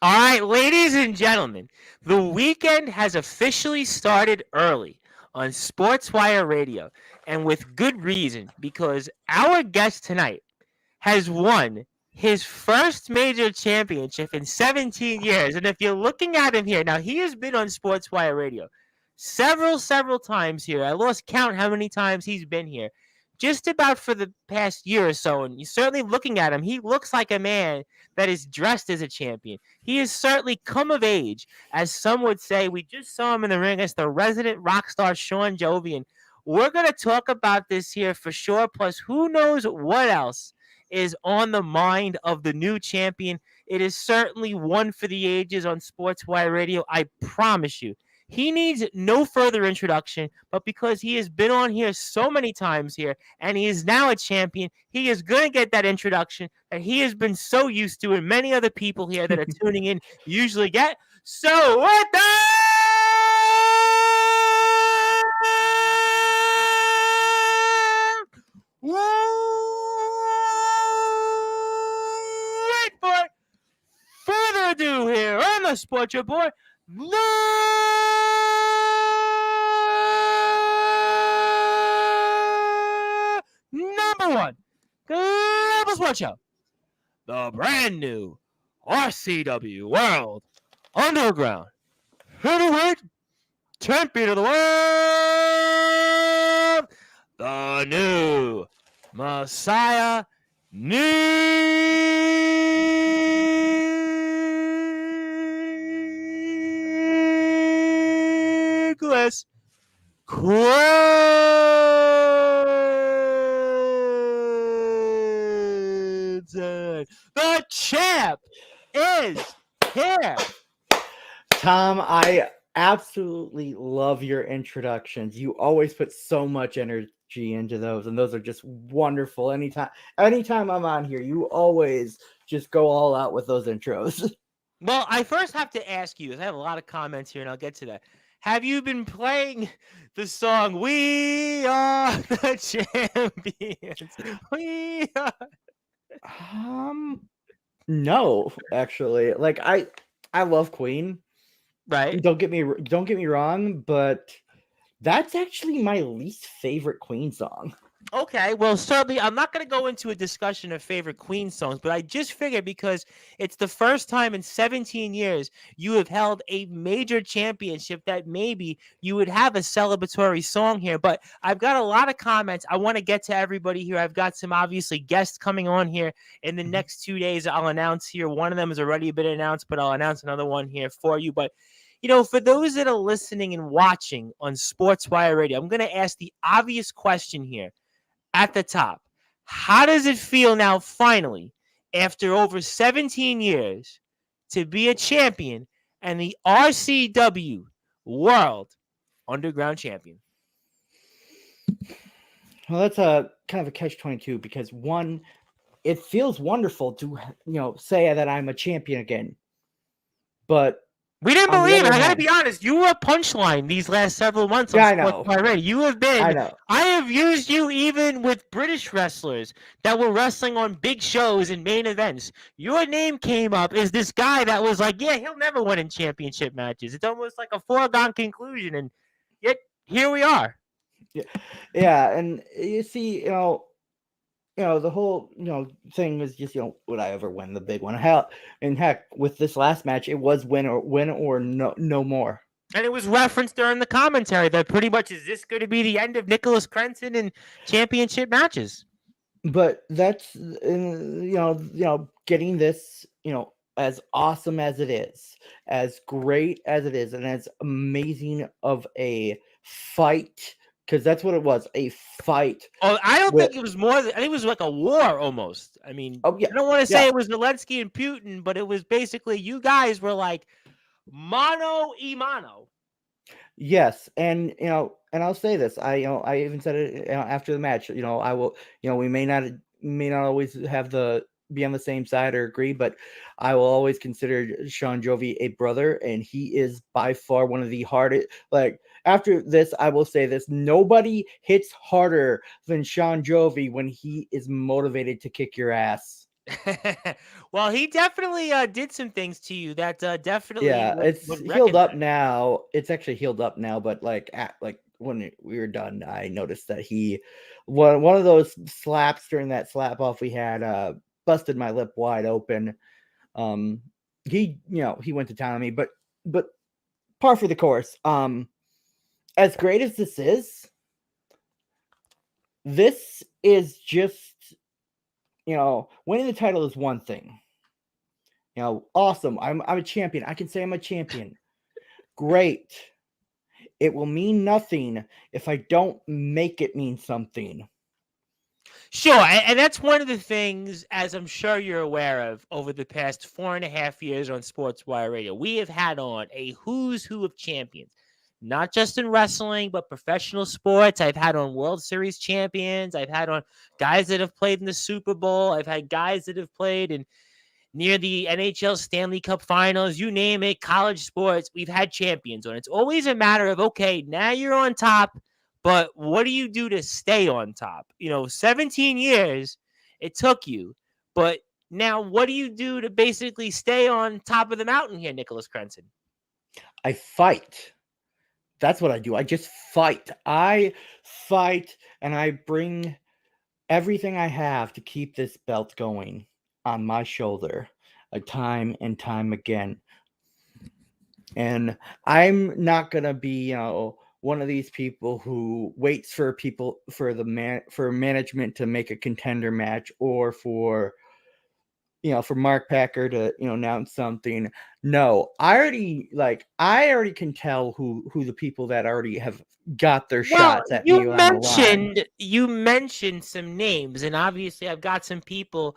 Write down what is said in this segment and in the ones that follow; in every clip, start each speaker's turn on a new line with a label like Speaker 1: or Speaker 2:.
Speaker 1: All right, ladies and gentlemen, the weekend has officially started early on Sportswire Radio, and with good reason, because our guest tonight has won his first major championship in 17 years. And if you're looking at him here, now he has been on Sportswire Radio several times here. I lost count how many times he's been here. Just about for the past year or so, and you're certainly looking at him, he looks like a man that is dressed as a champion. He has certainly come of age, as some would say. We just saw him in the ring as the resident rock star Sean Jovian. We're going to talk about this here for sure, plus who knows what else is on the mind of the new champion. It is certainly one for the ages on Sportswire Radio, I promise you. He needs no further introduction, but because he has been on here so many times here and he is now a champion, he is going to get that introduction that he has been so used to and many other people here that are tuning in usually get. So with that, wait for it. Further ado here on the Sports Report, number one global sports show, the brand new RCW World Underground Heavyweight Champion of the World, the new Messiah, Nicholas Quinton. The champ is here.
Speaker 2: Tom, I absolutely love your introductions. You always put so much energy into those, and those are just wonderful. Anytime I'm on here, you always just go all out with those intros.
Speaker 1: Well, I first have to ask you, I have a lot of comments here, and I'll get to that. Have you been playing the song "We Are the Champions"? We are.
Speaker 2: No, actually. Like I love Queen.
Speaker 1: Right.
Speaker 2: Don't get me wrong, but that's actually my least favorite Queen song.
Speaker 1: Okay, well, certainly, I'm not going to go into a discussion of favorite Queen songs, but I just figured because it's the first time in 17 years you have held a major championship that maybe you would have a celebratory song here. But I've got a lot of comments. I want to get to everybody here. I've got some, obviously, guests coming on here in the next 2 days. I'll announce here. One of them has already been announced, but I'll announce another one here for you. But for those that are listening and watching on Sportswire Radio, I'm going to ask the obvious question here at the top. How does it feel now, finally, after over 17 years, to be a champion and the RCW World Underground Champion?
Speaker 2: Well, that's a kind of a catch-22 because one, it feels wonderful to say that I'm a champion again, but
Speaker 1: we didn't believe it. I gotta be honest. You were a punchline these last several months on Sportswire Radio. You have been.
Speaker 2: I know.
Speaker 1: I have used you even with British wrestlers that were wrestling on big shows and main events. Your name came up as this guy that was like, yeah, he'll never win in championship matches. It's almost like a foregone conclusion, and yet here we are.
Speaker 2: Yeah, and you see, the whole, thing was just, would I ever win the big one? Heck, with this last match, it was win or no more.
Speaker 1: And it was referenced during the commentary that pretty much, is this going to be the end of Nicholas Quinton in championship matches?
Speaker 2: But that's, getting this, as awesome as it is, as great as it is, and as amazing of a fight, because that's what it was, a fight.
Speaker 1: Oh, I don't think it was more. I think it was like a war almost. I mean, I don't want to say it was Zelensky and Putin, but it was basically you guys were like mano a mano.
Speaker 2: Yes, and I'll say this. I even said it after the match. I will. We may not always have be on the same side or agree, but I will always consider Sean Jovi a brother, and he is by far one of the hardest. Like, after this, I will say this: nobody hits harder than Sean Jovi when he is motivated to kick your ass.
Speaker 1: Well, he definitely did some things to you that definitely
Speaker 2: Yeah, it's
Speaker 1: would
Speaker 2: healed up
Speaker 1: recognize.
Speaker 2: now. It's actually healed up now, but when we were done, I noticed that one of those slaps during that slap off we had busted my lip wide open. Um, he went to town on me, but par for the course. As great as this is just winning the title is one thing. Awesome. I'm a champion. I can say I'm a champion. Great. It will mean nothing if I don't make it mean something.
Speaker 1: Sure, and that's one of the things, as I'm sure you're aware of, over the past 4.5 years on Sportswire Radio, we have had on a who's who of champions, not just in wrestling, but professional sports. I've had on World Series champions. I've had on guys that have played in the Super Bowl. I've had guys that have played in near the NHL Stanley Cup Finals. You name it, college sports. We've had champions on. It's always a matter of, okay, now you're on top, but what do you do to stay on top? 17 years it took you, but now what do you do to basically stay on top of the mountain here, Nicholas Crenson?
Speaker 2: I fight. That's what I do. I just fight. I fight and I bring everything I have to keep this belt going on my shoulder, time and time again. And I'm not gonna be, one of these people who waits for management to make a contender match, or for Mark Packer to announce something. No, I already can tell who the people that already have got their
Speaker 1: Well,
Speaker 2: shots at me
Speaker 1: you
Speaker 2: on the line.
Speaker 1: mentioned some names, and obviously I've got some people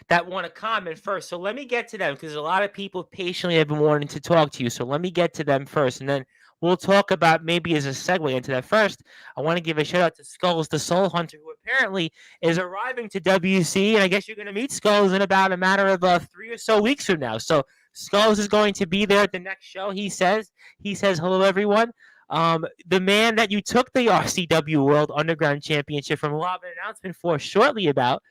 Speaker 1: that want to comment first. So let me get to them, because a lot of people patiently have been wanting to talk to you. So let me get to them first, and then we'll talk about, maybe as a segue into that. First, I want to give a shout out to Skulls, the Soul Hunter, who apparently is arriving to WC, and I guess you're going to meet Skulls in about a matter of 3 or so weeks from now. So Skulls is going to be there at the next show. He says hello, everyone. The man that you took the RCW World Underground Championship from, will have an announcement for shortly about.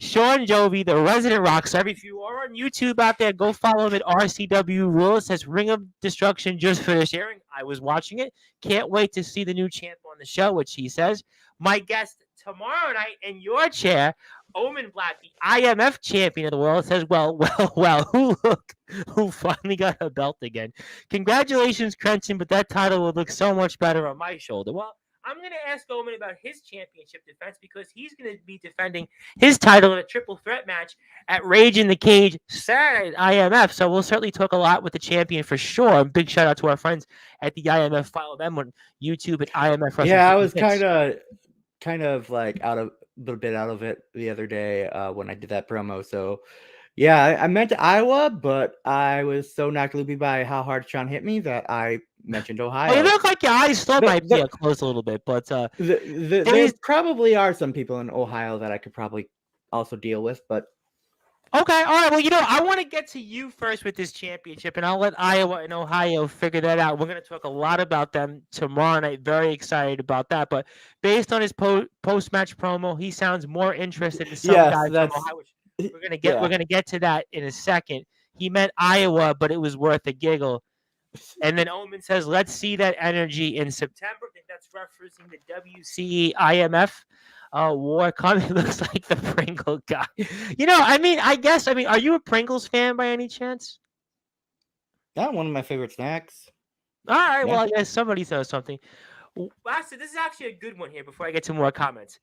Speaker 1: Sean Jovi, the resident rock star. If you are on YouTube out there, go follow him at RCW World. It says Ring of Destruction just finished airing. I was watching it. Can't wait to see the new champ on the show, which he says. My guest tomorrow night in your chair, Omen Black, the IMF champion of the world, says, well, who finally got a belt again. Congratulations, Crenson, but that title would look so much better on my shoulder. Well, I'm going to ask Omen about his championship defense, because he's going to be defending his title in a triple threat match at Rage in the Cage Saturday at IMF. So we'll certainly talk a lot with the champion for sure. And big shout out to our friends at the IMF. Follow them on YouTube at IMF Wrestling.
Speaker 2: Yeah, I was kind of like a little bit out of it the other day when I did that promo. So yeah, I meant Iowa, but I was so knocked loopy by how hard Sean hit me that I mentioned Ohio.
Speaker 1: Well, you look like your eyes still might be closed a little bit, but
Speaker 2: there probably are some people in Ohio that I could probably also deal with, but
Speaker 1: okay, all right. Well, I want to get to you first with this championship, and I'll let Iowa and Ohio figure that out. We're going to talk a lot about them tomorrow night. Very excited about that. But based on his post-match promo, he sounds more interested in some guys from Ohio. We're gonna get to that in a second. He meant Iowa, but it was worth a giggle. And then Omen says, let's see that energy in September. I think that's referencing the WCE IMF war coming. Looks like the Pringle guy. Are you a Pringles fan by any chance?
Speaker 2: Yeah, one of my favorite snacks.
Speaker 1: All right, yeah. Well, I guess somebody says something. Actually, this is actually a good one here before I get to more comments.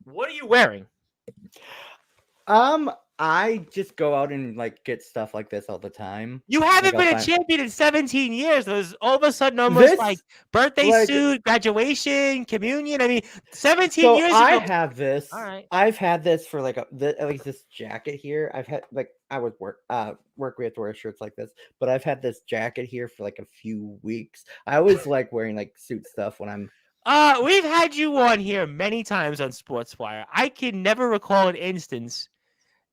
Speaker 1: What are you wearing?
Speaker 2: I just go out and get stuff like this all the time.
Speaker 1: You haven't been a champion in 17 years. There's all of a sudden almost like birthday suit, graduation, communion. 17 years ago.
Speaker 2: I have this.
Speaker 1: All right.
Speaker 2: I've had this for this jacket here. I've had I would work we have to wear shirts like this, but I've had this jacket here for a few weeks. I always like wearing suit stuff when I'm.
Speaker 1: We've had you on here many times on Sportswire. I can never recall an instance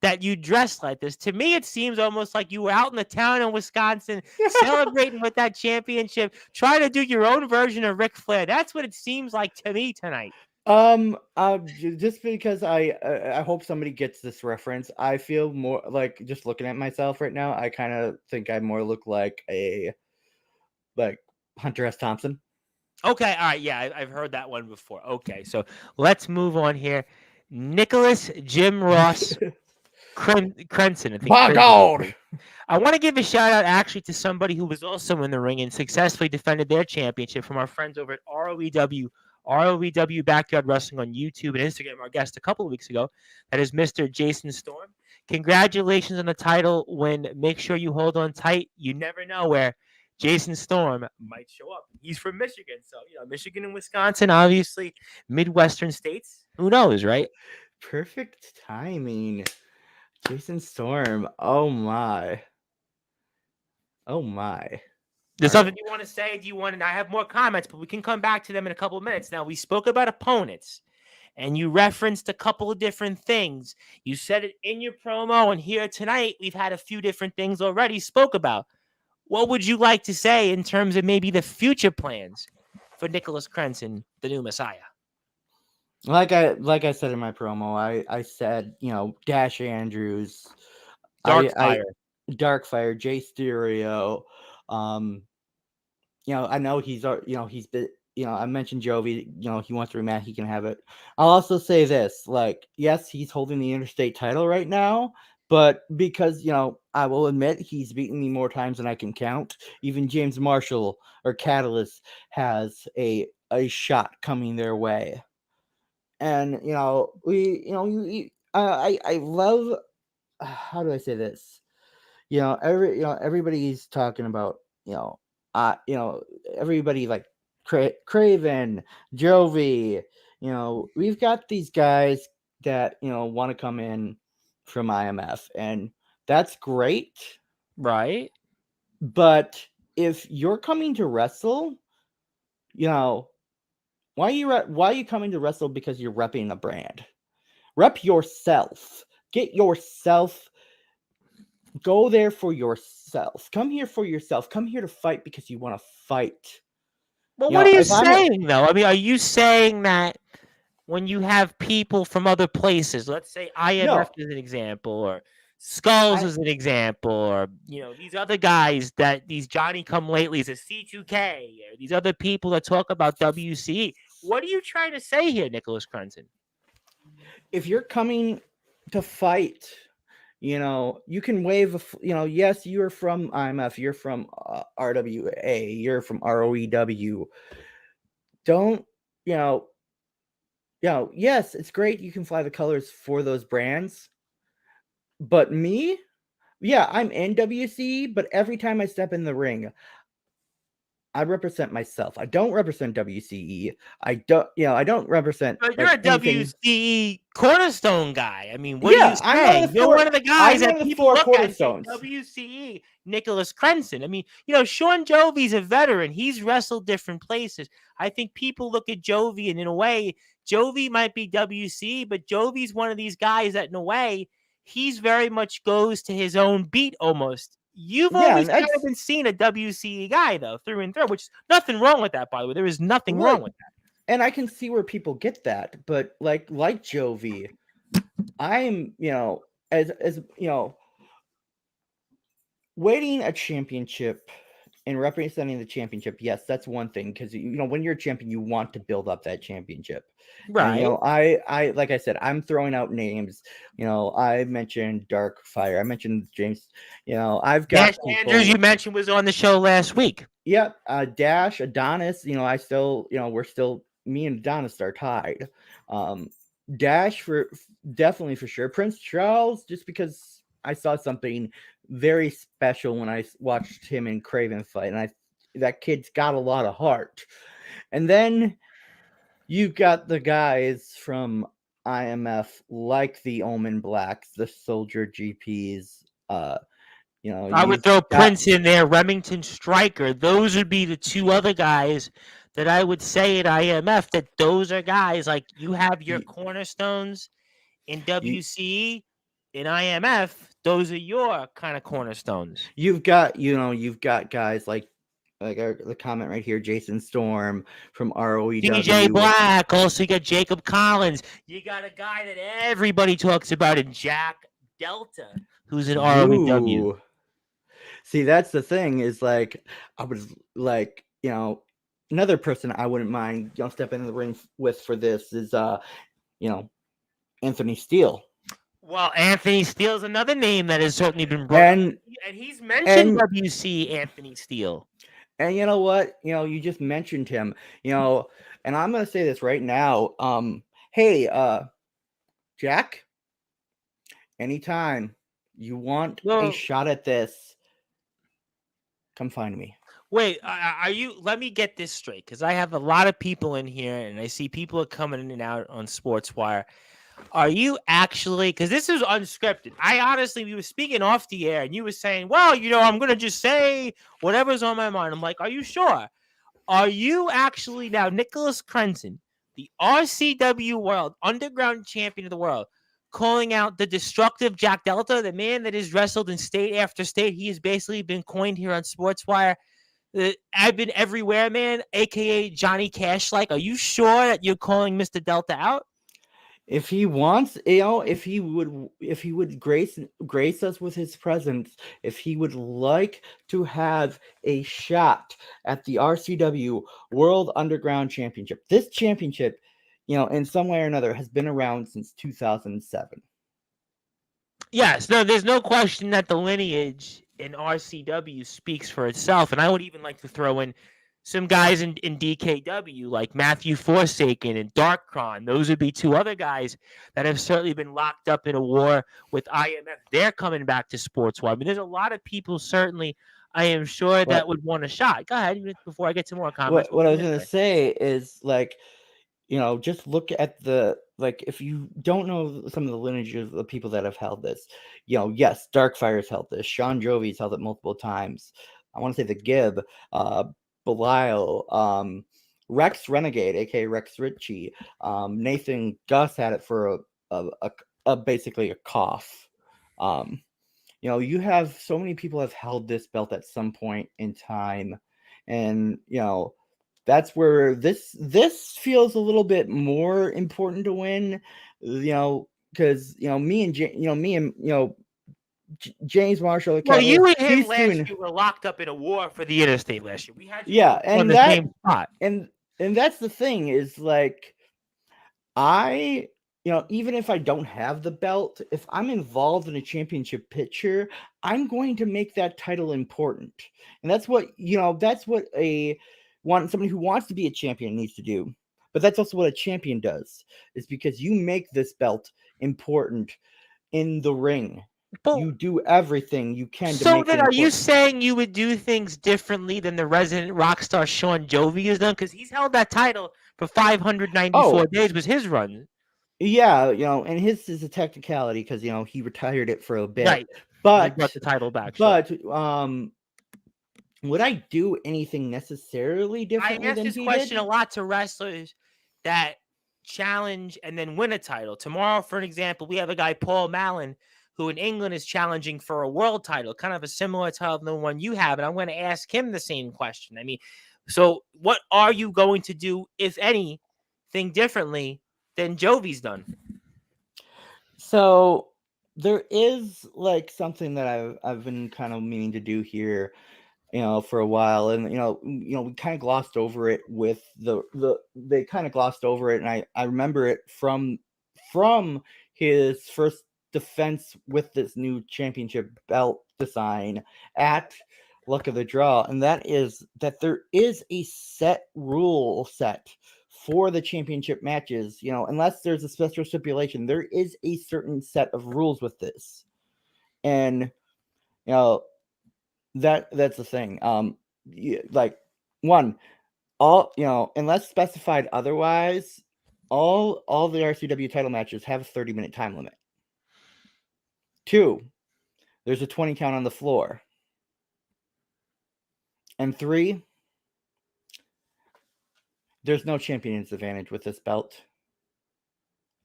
Speaker 1: that you dressed like this. To me, it seems almost like you were out in the town in Wisconsin celebrating with that championship, trying to do your own version of Ric Flair. That's what it seems like to me tonight.
Speaker 2: Just because I hope somebody gets this reference. I feel more like, just looking at myself right now, I kind of think I more look like Hunter S. Thompson.
Speaker 1: Okay, all right, yeah, I've heard that one before. Okay, so let's move on here. Nicholas Jim Ross Crenson, I think
Speaker 2: My God.
Speaker 1: Crimson. I want to give a shout out actually to somebody who was also in the ring and successfully defended their championship from our friends over at ROEW Backyard Wrestling on YouTube and Instagram. Our guest a couple of weeks ago, that is Mr. Jason Storm. Congratulations on the title win. Make sure you hold on tight. You never know where Jason Storm might show up. He's from Michigan, so Michigan and Wisconsin, obviously Midwestern states. Who knows, right?
Speaker 2: Perfect timing. Jason Storm. Oh my. Oh my.
Speaker 1: There's something you want to say? Do you want? And I have more comments, but we can come back to them in a couple of minutes. Now, we spoke about opponents, and you referenced a couple of different things. You said it in your promo, and here tonight we've had a few different things already spoke about. What would you like to say in terms of maybe the future plans for Nicholas Crenson, the new Messiah?
Speaker 2: Like I said in my promo, I said, Dash Andrews, Darkfire, Jay Stereo. I know he's been, I mentioned Jovi, he wants to rematch, he can have it. I'll also say this, yes, he's holding the interstate title right now, but because, I will admit he's beaten me more times than I can count. Even James Marshall or Catalyst has a shot coming their way. And, I love, how do I say this? Everybody's talking about, everybody like Craven, Jovi, we've got these guys that, want to come in from IMF, and that's great.
Speaker 1: Right.
Speaker 2: But if you're coming to wrestle, why are you coming to wrestle because you're repping a brand? Rep yourself. Get yourself. Go there for yourself. Come here for yourself. Come here to fight because you want to fight.
Speaker 1: Well, what are you saying, though? I mean, are you saying that when you have people from other places, let's say IMF as an example, or Skulls as an example, or these other guys, that these Johnny Come Latelys, a C2K, or these other people that talk about WC, what are you trying to say here, Nicholas Crenson?
Speaker 2: If you're coming to fight, you can wave yes, you're from IMF, you're from RWA, you're from ROEW. Don't, yes, it's great you can fly the colors for those brands. But me, I'm in WC, but every time I step in the ring, I represent myself. I don't represent WCE. I don't represent.
Speaker 1: But you're a WCE cornerstone guy. I mean, what are you saying? You're one of the guys that people look at and say, WCE, Nicholas Crenson. I mean, Sean Jovi's a veteran. He's wrestled different places. I think people look at Jovi, and in a way, Jovi might be WC, but Jovi's one of these guys that, in a way, he's very much goes to his own beat almost. You've always kind of been seen a WCE guy, though, through and through, which is nothing wrong with that, by the way. There is nothing wrong with that.
Speaker 2: And I can see where people get that. But like Jovi, I'm, as winning a championship and representing the championship, yes, that's one thing. Because, when you're a champion, you want to build up that championship.
Speaker 1: Right.
Speaker 2: And, I like I said, I'm throwing out names. I mentioned Darkfire. I mentioned James. I've got
Speaker 1: Dash Andrews, you mentioned, was on the show last week.
Speaker 2: Yep. Dash, Adonis. I still, we're still, me and Adonis are tied. Dash definitely for sure. Prince Charles, just because I saw something very special when I watched him and Craven fight, and that kid's got a lot of heart. And then you've got the guys from IMF, like the Omen Blacks, the Soldier GPs. I
Speaker 1: would throw Prince in there, Remington Stryker. Those would be the two other guys that I would say at IMF, that those are guys like you have your cornerstones in WCE, in IMF. Those are your kind of cornerstones.
Speaker 2: You've got guys like the comment right here, Jason Storm from
Speaker 1: DJ
Speaker 2: ROEW.
Speaker 1: Black. Also, you got Jacob Collins. You got a guy that everybody talks about in Jack Delta, who's in ROEW.
Speaker 2: Ooh. See, that's the thing is like I was like, another person I wouldn't mind stepping in the ring with for this is Anthony Steele.
Speaker 1: Well, Anthony Steele's another name that has certainly been brought up, and he's mentioned WC Anthony Steele.
Speaker 2: And you know what? You just mentioned him. And I'm gonna say this right now. Hey, Jack. Anytime you want a shot at this, come find me.
Speaker 1: Wait, are you? Let me get this straight, because I have a lot of people in here, and I see people are coming in and out on Sportswire. Are you actually? Because this is unscripted. We were speaking off the air, and you were saying, "Well, I'm gonna just say whatever's on my mind." I'm like, "Are you sure? Are you actually now Nicholas Crenson, the RCW World Underground Champion of the world, calling out the destructive Jack Delta, the man that has wrestled in state after state? He has basically been coined here on Sportswire. I've been everywhere, man, aka Johnny Cash. Like, are you sure that you're calling Mr. Delta out?
Speaker 2: If he wants, if he would grace us with his presence, if he would like to have a shot at the RCW World Underground Championship, this championship, in some way or another, has been around since 2007.
Speaker 1: Yes, no, there's no question that the lineage in RCW speaks for itself, and I would even like to throw in some guys in DKW like Matthew Forsaken and Darkron. Those would be two other guys that have certainly been locked up in a war with IMF. They're coming back to Sportswire. I mean, there's a lot of people, certainly, I am sure, that would want a shot. Go ahead, before I get to more comments.
Speaker 2: What I was going to say is, just look at if you don't know some of the lineages of the people that have held this, yes, Darkfire's held this. Sean Jovi's held it multiple times. I want to say the Gib, Belial, Rex Renegade, aka Rex Ritchie, Nathan Gus had it for basically a cough. You have so many people have held this belt at some point in time, and that's where this feels a little bit more important to win, because James Marshall.
Speaker 1: Well, you and him last year were locked up in a war for the interstate last year. We had
Speaker 2: and
Speaker 1: the same spot.
Speaker 2: And that's the thing is, even if I don't have the belt, if I'm involved in a championship picture, I'm going to make that title important. And that's what somebody who wants to be a champion needs to do. But that's also what a champion does, is because you make this belt important in the ring. But you do everything you can to make it important. So then,
Speaker 1: are you saying you would do things differently than the resident rock star Sean Jovi has done? Because he's held that title for 594 days was his run.
Speaker 2: Yeah, and his is a technicality because he retired it for a bit.
Speaker 1: Right.
Speaker 2: But
Speaker 1: he brought the title back.
Speaker 2: But would I do anything necessarily differently?
Speaker 1: I asked this question a lot to wrestlers that challenge and then win a title. Tomorrow, for an example, we have a guy, Paul Mallon, who in England is challenging for a world title, kind of a similar title to the one you have. And I'm going to ask him the same question. I mean, so what are you going to do, if anything, differently than Jovi's done?
Speaker 2: So there is something that I've been kind of meaning to do here, for a while, and we kind of glossed over it with they kind of glossed over it, and I remember it from his first defense with this new championship belt design at Luck of the Draw, and that is that there is a set rule set for the championship matches. Unless there's a special stipulation, there is a certain set of rules with this, and that's the thing. Unless specified otherwise, all the RCW title matches have a 30-minute time limit. 2, there's a 20 count on the floor. And 3, there's no champion's advantage with this belt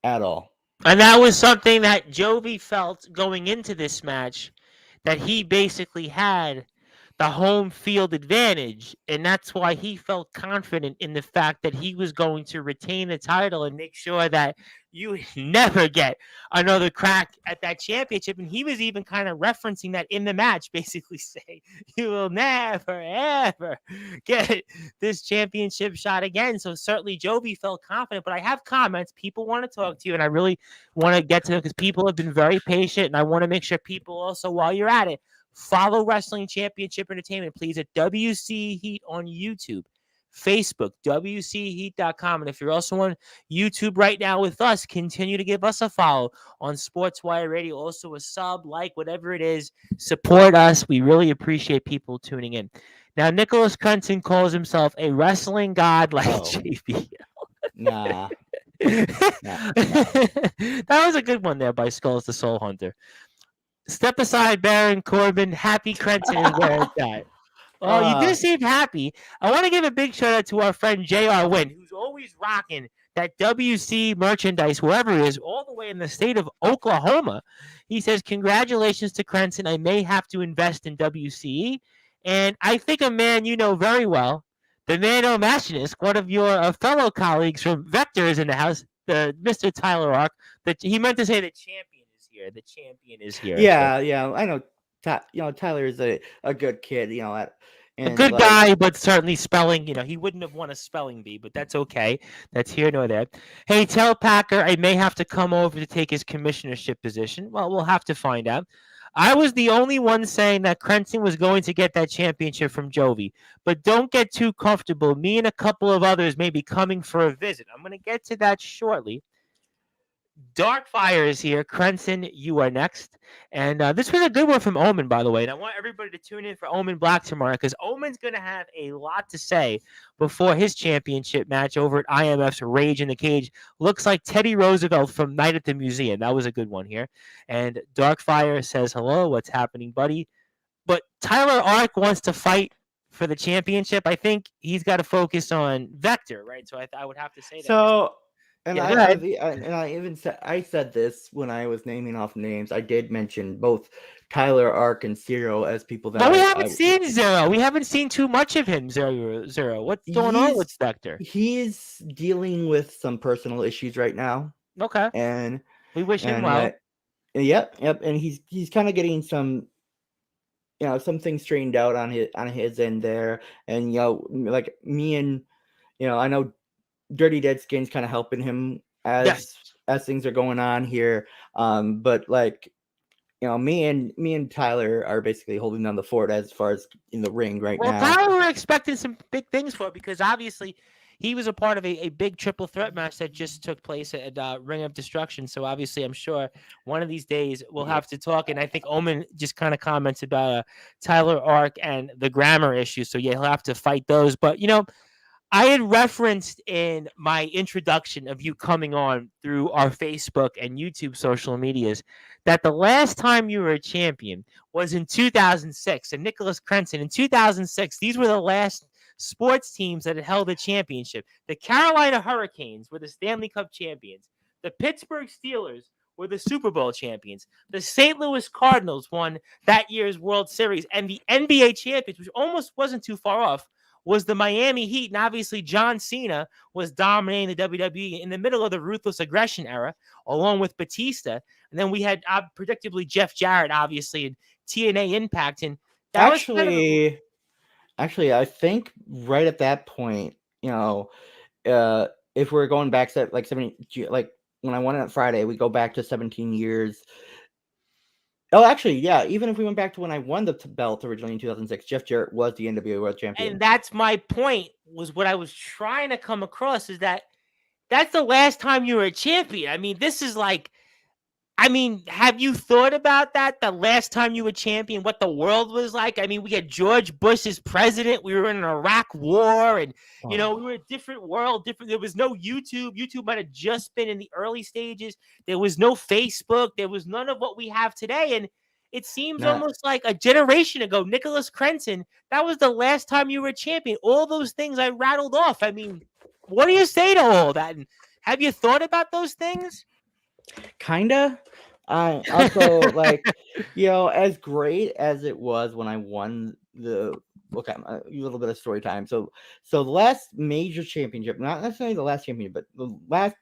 Speaker 2: at all.
Speaker 1: And that was something that Jovi felt going into this match, that he basically had the home field advantage, and that's why he felt confident in the fact that he was going to retain the title and make sure that you never get another crack at that championship. And he was even kind of referencing that in the match, basically saying, you will never, ever get this championship shot again. So certainly Jovi felt confident, but I have comments. People want to talk to you, and I really want to get to them because people have been very patient, and I want to make sure people also, while you're at it, follow Wrestling Championship Entertainment, please, at WC Heat on YouTube, Facebook, WCHeat.com. And if you're also on YouTube right now with us, continue to give us a follow on Sportswire Radio. Also a sub, like, whatever it is. Support us. We really appreciate people tuning in. Now, Nicholas Crenson calls himself a wrestling god like JB.
Speaker 2: Nah.
Speaker 1: That was a good one there by Skulls the Soul Hunter. Step aside, Baron Corbin. Happy Crenson is where it's at. Oh, you do seem happy. I want to give a big shout out to our friend J.R. Wynn, who's always rocking that WC merchandise, wherever it is, all the way in the state of Oklahoma. He says, congratulations to Crenson. I may have to invest in WCE. And I think a man you know very well, the Mano Machinist, one of your fellow colleagues from Vector is in the house, Mr. Tyler Ark. He meant to say the champion is here. The champion is here.
Speaker 2: Yeah, I know. Tyler is a good kid.
Speaker 1: A good guy, but certainly spelling. He wouldn't have won a spelling bee, but that's okay. That's here nor there. Hey, tell Packer I may have to come over to take his commissionership position. Well, we'll have to find out. I was the only one saying that Crenson was going to get that championship from Jovi, but don't get too comfortable. Me and a couple of others may be coming for a visit. I'm going to get to that shortly. Darkfire is here. Crenson, you are next. And this was a good one from Omen, by the way. And I want everybody to tune in for Omen Black tomorrow because Omen's going to have a lot to say before his championship match over at IMF's Rage in the Cage. Looks like Teddy Roosevelt from Night at the Museum. That was a good one here. And Darkfire says, hello, what's happening, buddy? But Tyler Ark wants to fight for the championship. I think he's got to focus on Vector, right? So I would have to say that.
Speaker 2: So... And
Speaker 1: yeah,
Speaker 2: I said this when I was naming off names. I did mention both Tyler Ark and Zero as people that.
Speaker 1: But we haven't seen Zero. We haven't seen too much of him. Zero. What's going on with Vector?
Speaker 2: He's dealing with some personal issues right now.
Speaker 1: Okay.
Speaker 2: And
Speaker 1: we wish him well.
Speaker 2: Yep. And he's kind of getting some. Some things straightened out on his end there, and like me and I know. Dirty Dead Skin's kind of helping him as things are going on here. But me and Tyler are basically holding down the fort as far as in the ring now.
Speaker 1: Well, Tyler, we're expecting some big things for it because obviously he was a part of a big triple threat match that just took place at Ring of Destruction. So obviously, I'm sure one of these days we'll have to talk. And I think Omen just kind of comments about Tyler Ark and the grammar issue. So yeah, he'll have to fight those. But I had referenced in my introduction of you coming on through our Facebook and YouTube social medias that the last time you were a champion was in 2006. And Nicholas Crenson, in 2006, these were the last sports teams that had held a championship. The Carolina Hurricanes were the Stanley Cup champions. The Pittsburgh Steelers were the Super Bowl champions. The St. Louis Cardinals won that year's World Series. And the NBA champions, which almost wasn't too far off, was the Miami Heat. And obviously John Cena was dominating the WWE in the middle of the Ruthless Aggression era, along with Batista. And then we had predictably Jeff Jarrett, obviously, and TNA Impact. And that
Speaker 2: actually, I think right at that point, if we're going back to like 70, like when I won it on Friday, we go back to 17 years. Oh, actually, yeah. Even if we went back to when I won the belt originally in 2006, Jeff Jarrett was the NWA World Champion.
Speaker 1: And that's my point, was what I was trying to come across, is that that's the last time you were a champion. I mean, this is like, have you thought about that? The last time you were champion, what the world was like? I mean, we had George Bush as president. We were in an Iraq war, and, we were a different world. There was no YouTube. YouTube might have just been in the early stages. There was no Facebook. There was none of what we have today. And it seems almost like a generation ago, Nicholas Crenson, that was the last time you were a champion. All those things I rattled off. I mean, what do you say to all that? And have you thought about those things?
Speaker 2: Kinda. I also like, as great as it was when I won the. Okay, a little bit of story time. So the last major championship, not necessarily the last championship, but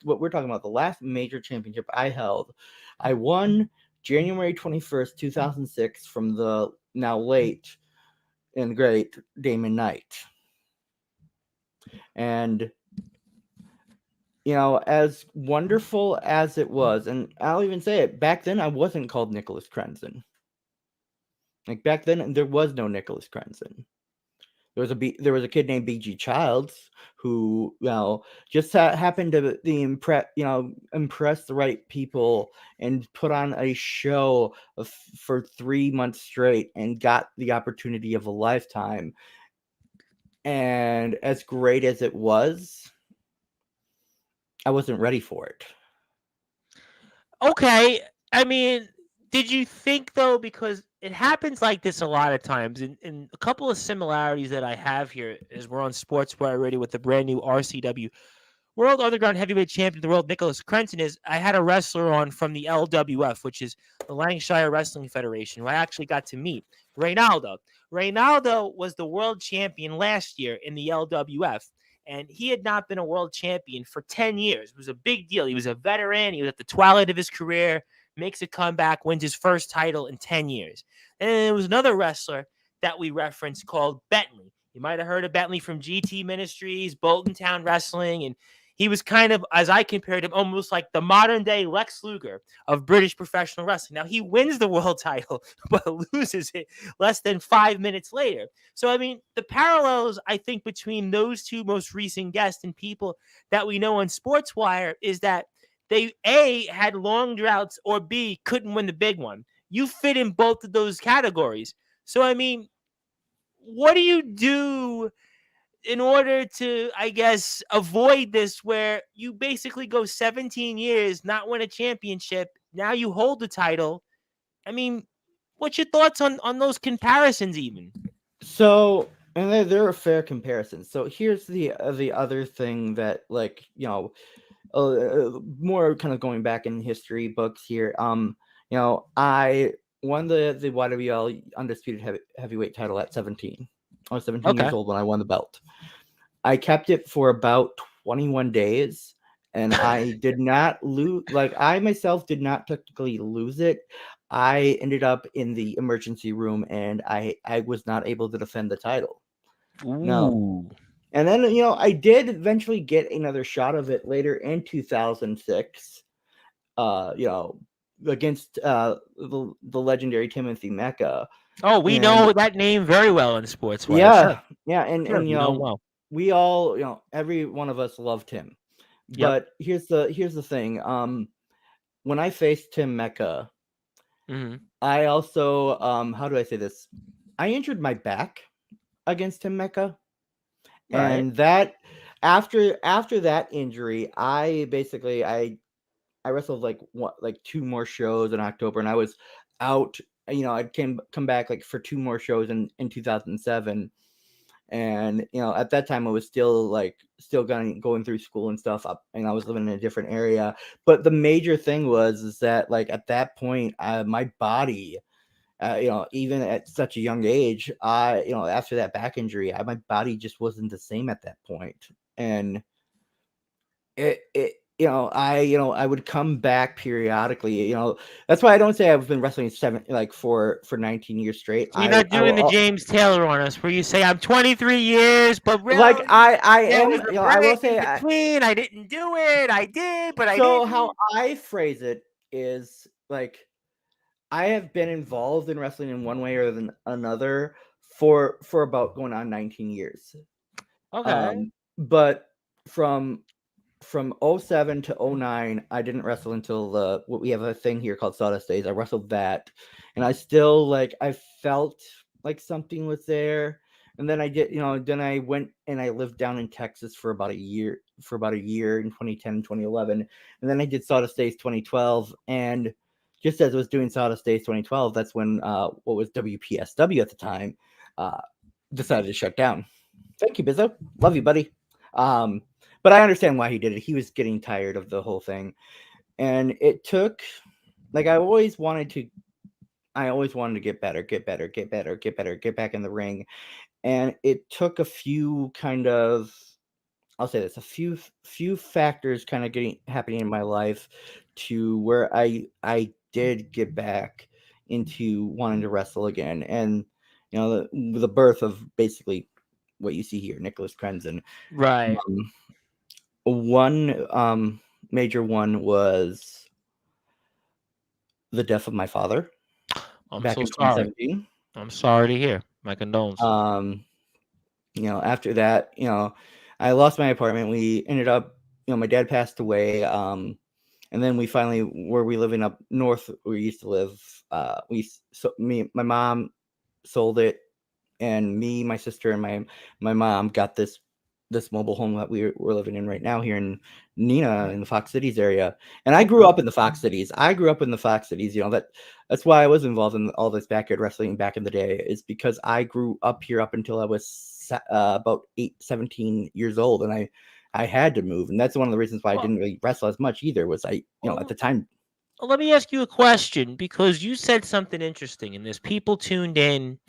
Speaker 2: what we're talking about, the last major championship I held, I won January 21st, 2006, from the now late and great Damon Knight. And as wonderful as it was, and I'll even say it, back then I wasn't called Nicholas Crenson. Like back then, there was no Nicholas Crenson. There was a kid named B.G. Childs who, just happened to impress the right people and put on a show for 3 months straight and got the opportunity of a lifetime. And as great as it was, I wasn't ready for it.
Speaker 1: Okay, I mean, did you think though, because it happens like this a lot of times, and a couple of similarities that I have here is we're on Sportswire Radio with the brand new RCW World Underground Heavyweight Champion of the world, Nicholas Crenson, is I had a wrestler on from the LWF, which is the Lancashire Wrestling Federation, who I actually got to meet, Reynaldo. Reynaldo was the world champion last year in the LWF, and he had not been a world champion for 10 years. It was a big deal. He was a veteran. He was at the twilight of his career, makes a comeback, wins his first title in 10 years. And there was another wrestler that we referenced called Bentley. You might have heard of Bentley from GT Ministries, Bolton Town Wrestling, and he was kind of, as I compared him, almost like the modern day Lex Luger of British professional wrestling. Now, he wins the world title, but loses it less than 5 minutes later. So, I mean, the parallels, I think, between those two most recent guests and people that we know on Sportswire is that they, A, had long droughts, or B, couldn't win the big one. You fit in both of those categories. So, I mean, what do you do in order to, I guess, avoid this, where you basically go 17 years, not win a championship, now you hold the title? I mean, what's your thoughts on those comparisons even?
Speaker 2: So, and they're a fair comparison. So here's the other thing that, like, more kind of going back in history books here. I won the YWL undisputed heavyweight title at 17. I was 17 years old when I won the belt. I kept it for about 21 days, and I did not lose. Like, I myself did not technically lose it. I ended up in the emergency room, and I was not able to defend the title. No. And then, I did eventually get another shot of it later in 2006, against the legendary Timothy Mecca.
Speaker 1: Oh, we know that name very well in sports.
Speaker 2: Yeah,
Speaker 1: sure.
Speaker 2: yeah, and
Speaker 1: Well.
Speaker 2: we all, every one of us loved him. But here's the thing. When I faced Tim Mecca, I also, how do I say this? I injured my back against Tim Mecca. Right. And that after that injury, I basically I wrestled like 2 more shows in October, and I was out. I'd come back like for 2 more shows in 2007, and at that time I was still going through school and stuff, and I was living in a different area. But the major thing is that, like, at that point, my body, even at such a young age, after that back injury, my body just wasn't the same at that point. And I would come back periodically. That's why I don't say I've been wrestling for 19 years straight.
Speaker 1: So you're not doing the James Taylor on us, where you say I'm 23 years, but really,
Speaker 2: like I am. I will say
Speaker 1: between I didn't do it. I did, but I
Speaker 2: didn't.
Speaker 1: So
Speaker 2: how I phrase it is like, I have been involved in wrestling in one way or another for about going on 19 years.
Speaker 1: Okay.
Speaker 2: But from 07 to 09, I didn't wrestle until we have a thing here called Sawdust Days. I wrestled that, and I still, I felt like something was there. And then I did, then I went and I lived down in Texas for about a year in 2010 and 2011. And then I did Sawdust Days 2012. And just as I was doing Sawdust Days 2012, that's when what was WPSW at the time decided to shut down. Thank you, Bizzo. Love you, buddy. But I understand why he did it. He was getting tired of the whole thing. And it took like I always wanted to get better, get back in the ring. And it took a few kind of, I'll say this, a few factors kind of getting happening in my life to where I did get back into wanting to wrestle again. And the birth of basically what you see here, Nicholas Crenson.
Speaker 1: Right.
Speaker 2: Um, one major one was the death of my father
Speaker 1: I'm
Speaker 2: back
Speaker 1: so
Speaker 2: in
Speaker 1: sorry.
Speaker 2: 2017.
Speaker 1: I'm sorry to hear. My condolences.
Speaker 2: After that, I lost my apartment. We ended up, my dad passed away. And then we finally, where we living up north, where we used to live, my mom sold it, and me, my sister, and my mom got this mobile home that we're living in right now here in Neenah in the Fox Cities area. And I grew up in the Fox Cities. That's why I was involved in all this backyard wrestling back in the day, is because I grew up here up until I was about 17 years old, and I had to move. And that's one of the reasons why I
Speaker 1: Well,
Speaker 2: didn't really wrestle as much either, was at the time.
Speaker 1: let me ask you a question, because you said something interesting, and there's people tuned in,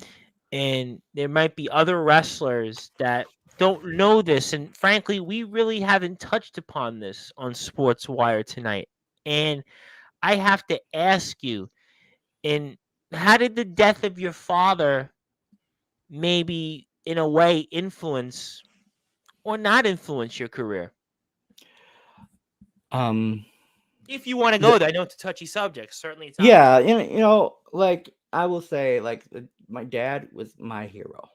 Speaker 1: and there might be other wrestlers that don't know this. And frankly, we really haven't touched upon this on Sports Wire tonight. And I have to ask you, and how did the death of your father maybe in a way influence or not influence your career?
Speaker 2: Um,
Speaker 1: If you want to
Speaker 2: the,
Speaker 1: go there, I know it's a touchy subject. Certainly, it's not.
Speaker 2: yeah, like I will say, like my dad was my hero.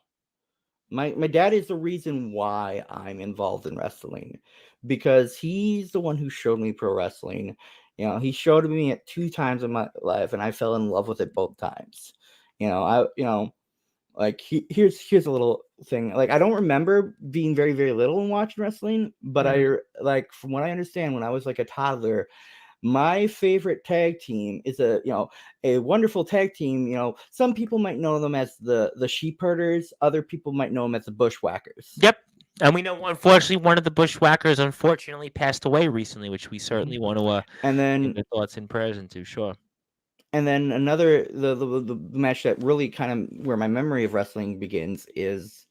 Speaker 2: My dad is the reason why I'm involved in wrestling, because he's the one who showed me pro wrestling. He showed me it 2 times in my life, and I fell in love with it both times. Like here's a little thing. Like, I don't remember being very, very little and watching wrestling, but
Speaker 1: Mhm.
Speaker 2: like, from what I understand, when I was like a toddler, my favorite tag team is a wonderful tag team. Some people might know them as the Sheep Herders. Other people might know them as the Bushwhackers.
Speaker 1: Yep. And we know, unfortunately, one of the bushwhackers unfortunately passed away recently, which we certainly want to
Speaker 2: And
Speaker 1: give
Speaker 2: then
Speaker 1: the thoughts and prayers into. Sure.
Speaker 2: another the match that really kind of where my memory of wrestling begins is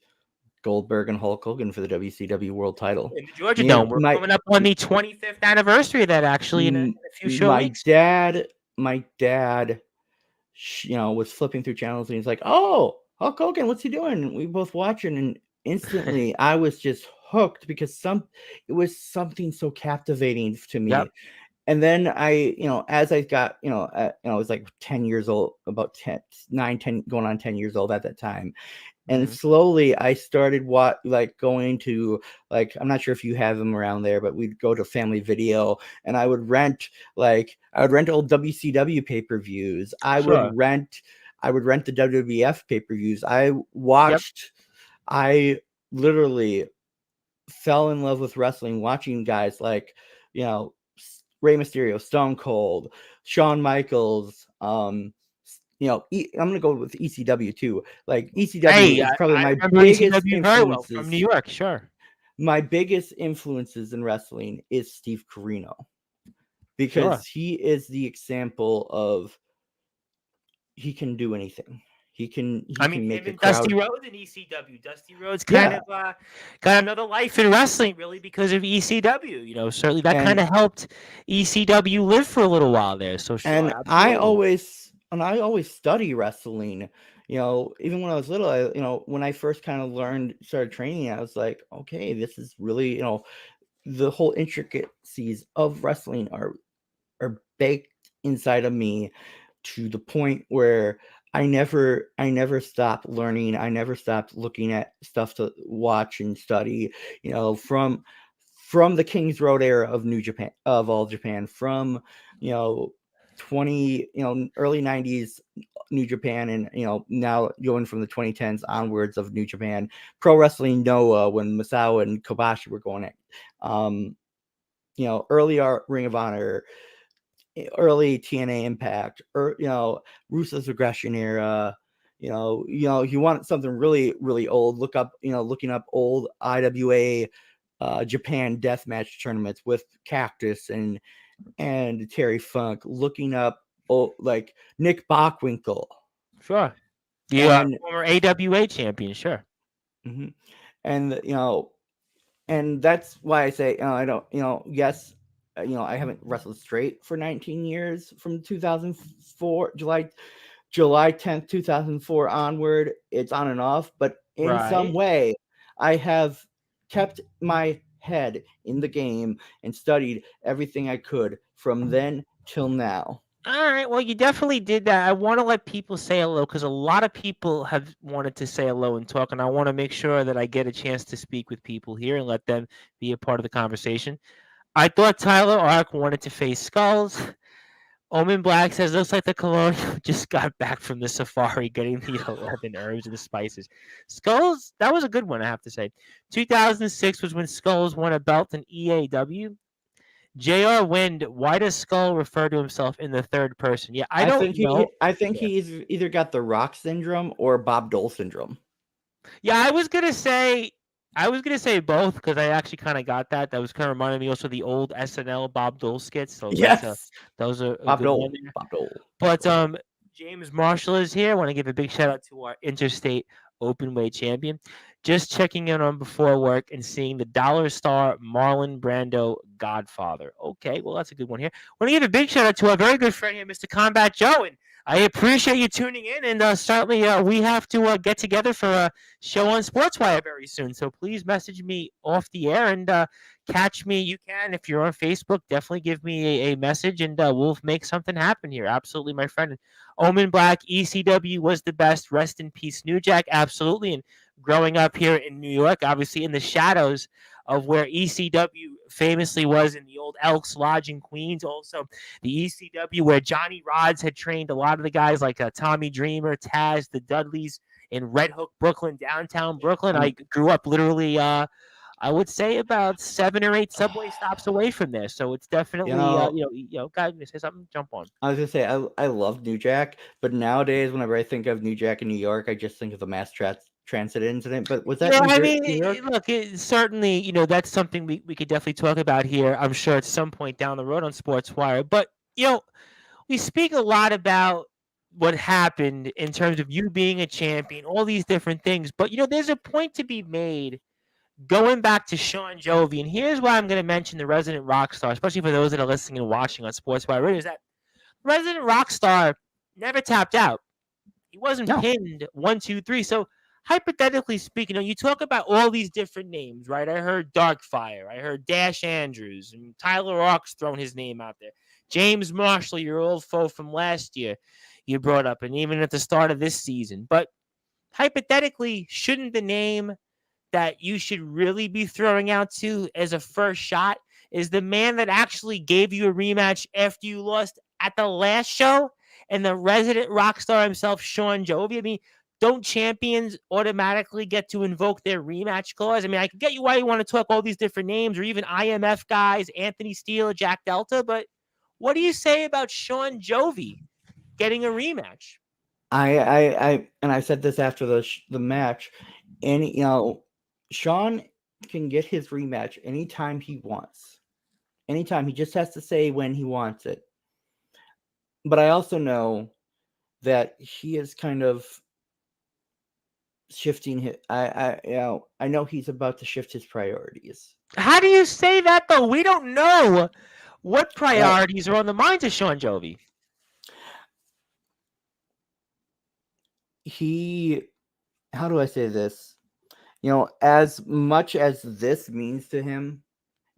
Speaker 2: Goldberg and Hulk Hogan for the WCW World Title.
Speaker 1: In the Georgia
Speaker 2: Me and
Speaker 1: Dome, we're coming up on the 25th anniversary of that, actually, in a few short
Speaker 2: my
Speaker 1: weeks.
Speaker 2: dad my dad was flipping through channels, and he's like, "Oh, Hulk Hogan, what's he doing?" And we both watching, and instantly I was just hooked, because it was something so captivating to
Speaker 1: Yep.
Speaker 2: me. And then as I got, I was like 10 years old, about 10, 9, 10, going on 10 years old at that time. And
Speaker 1: Mhm.
Speaker 2: slowly I started going to, like, I'm not sure if you have them around there, but we'd go to Family Video, and I would rent old WCW pay-per-views.
Speaker 1: Sure.
Speaker 2: I would rent the WWF pay-per-views.
Speaker 1: Yep.
Speaker 2: I literally fell in love with wrestling watching guys like, Rey Mysterio, Stone Cold, Shawn Michaels. I'm gonna go with ECW too. Like, ECW
Speaker 1: Hey,
Speaker 2: is probably
Speaker 1: I
Speaker 2: my
Speaker 1: remember
Speaker 2: biggest
Speaker 1: ECW very well from New
Speaker 2: influences.
Speaker 1: York. Sure.
Speaker 2: My biggest influences in wrestling is Steve Corino,
Speaker 1: Sure.
Speaker 2: because he is the example of, he can do anything. He
Speaker 1: I mean,
Speaker 2: can
Speaker 1: him
Speaker 2: make a
Speaker 1: and Dusty
Speaker 2: crowd.
Speaker 1: Rhodes in ECW. Dusty Rhodes kind
Speaker 2: Yeah,
Speaker 1: of got another life in wrestling, really, because of ECW. Certainly that kind
Speaker 2: and
Speaker 1: of helped ECW live for a little while there. So sure, absolutely.
Speaker 2: I always study wrestling. Even when I was little, when I first kind of started training, I was like, okay, this is really, the whole intricacies of wrestling are baked inside of me, to the point where I never stopped learning. I never stopped looking at stuff to watch and study, from the King's Road era of New Japan, of All Japan, from, you know 20, early 90s New Japan, and now going from the 2010s onwards of New Japan, Pro Wrestling Noah, when Masawa and Kobashi were going at, um early Ring of Honor, early TNA Impact, or Russo's Aggression era. You want something really, really old, looking up old IWA Japan deathmatch tournaments with Cactus and Terry Funk, looking up like Nick Bockwinkel.
Speaker 1: Sure. The
Speaker 2: And
Speaker 1: former AWA champion, sure.
Speaker 2: mhm. And and that's why I say I don't yes, I haven't wrestled straight for 19 years from 2004 July 10th 2004 onward. It's on and off, but in some
Speaker 1: Right.
Speaker 2: way I have kept my head in the game and studied everything I could from then till now.
Speaker 1: All right. Well, you definitely did that. I want to let people say hello because a lot of people have wanted to say hello and talk, and I want to make sure that I get a chance to speak with people here and let them be a part of the conversation. I thought Tyler Ark wanted to face Skulls. Omen Black says, looks like the Colonial just got back from the safari getting the 11 herbs and the spices. Skulls, that was a good one, I have to say. 2006 was when Skulls won a belt in EAW. JR Wind, why does Skull refer to himself in the third person? Yeah, I don't know.
Speaker 2: I think
Speaker 1: Yeah.
Speaker 2: he's either got the Rock syndrome or Bob Dole syndrome.
Speaker 1: Yeah, I was gonna say both because I actually kind of got that. That was kind of reminding me also of the old SNL Bob Dole skits. So
Speaker 2: Yes,
Speaker 1: that was a
Speaker 2: Bob
Speaker 1: good one
Speaker 2: Dole.
Speaker 1: there.
Speaker 2: Bob Dole.
Speaker 1: But James Marshall is here. I want to give a big shout out to our interstate openweight champion. Just checking in on before work and seeing the Dollar Star Marlon Brando Godfather. Okay, well that's a good one here. I want to give a big shout out to our very good friend here, Mr. Combat Joe, and I appreciate you tuning in. And certainly we have to get together for a show on Sportswire very soon. So please message me off the air and catch me. You can if you're on Facebook. Definitely give me a message, and we'll make something happen here. Absolutely, my friend. Omen Black, ECW was the best. Rest in peace, New Jack. Absolutely. And growing up here in New York, obviously in the shadows of where ECW famously was in the old Elks Lodge in Queens. Also, the ECW where Johnny Rods had trained a lot of the guys like Tommy Dreamer, Taz, the Dudleys in Red Hook, Brooklyn, downtown Brooklyn. I grew up literally. I would say about 7 or 8 subway stops away from there, so it's definitely guys, say something, jump on.
Speaker 2: I was gonna say I love New Jack, but nowadays whenever I think of New Jack in New York, I just think of the mass transit incident. But was that
Speaker 1: Yeah, I
Speaker 2: New
Speaker 1: mean,
Speaker 2: York?
Speaker 1: look, certainly, that's something we could definitely talk about here. I'm sure at some point down the road on Sportswire. But we speak a lot about what happened in terms of you being a champion, all these different things. But there's a point to be made going back to Sean Jovi, and here's why I'm going to mention the resident rock star, especially for those that are listening and watching on Sportswire Radio, is that resident rock star never tapped out. He wasn't
Speaker 2: No.
Speaker 1: pinned 1, 2, 3. So hypothetically speaking, you talk about all these different names, right? I heard Darkfire, I heard Dash Andrews, and Tyler Rock's thrown his name out there. James Marshall, your old foe from last year, you brought up, and even at the start of this season. But hypothetically, shouldn't the name that you should really be throwing out to as a first shot is the man that actually gave you a rematch after you lost at the last show, and the resident rock star himself, Sean Jovi? I mean, don't champions automatically get to invoke their rematch clause? I mean, I can get you why you want to talk all these different names, or even IMF guys, Anthony Steele, Jack Delta, but what do you say about Sean Jovi getting a rematch?
Speaker 2: I said this after the match, and Sean can get his rematch anytime he wants. Anytime, he just has to say when he wants it. But I also know that he is kind of shifting his, I know he's about to shift his priorities.
Speaker 1: How do you say that though? We don't know what priorities are on the minds of Sean Jovi.
Speaker 2: How do I say this? As much as this means to him,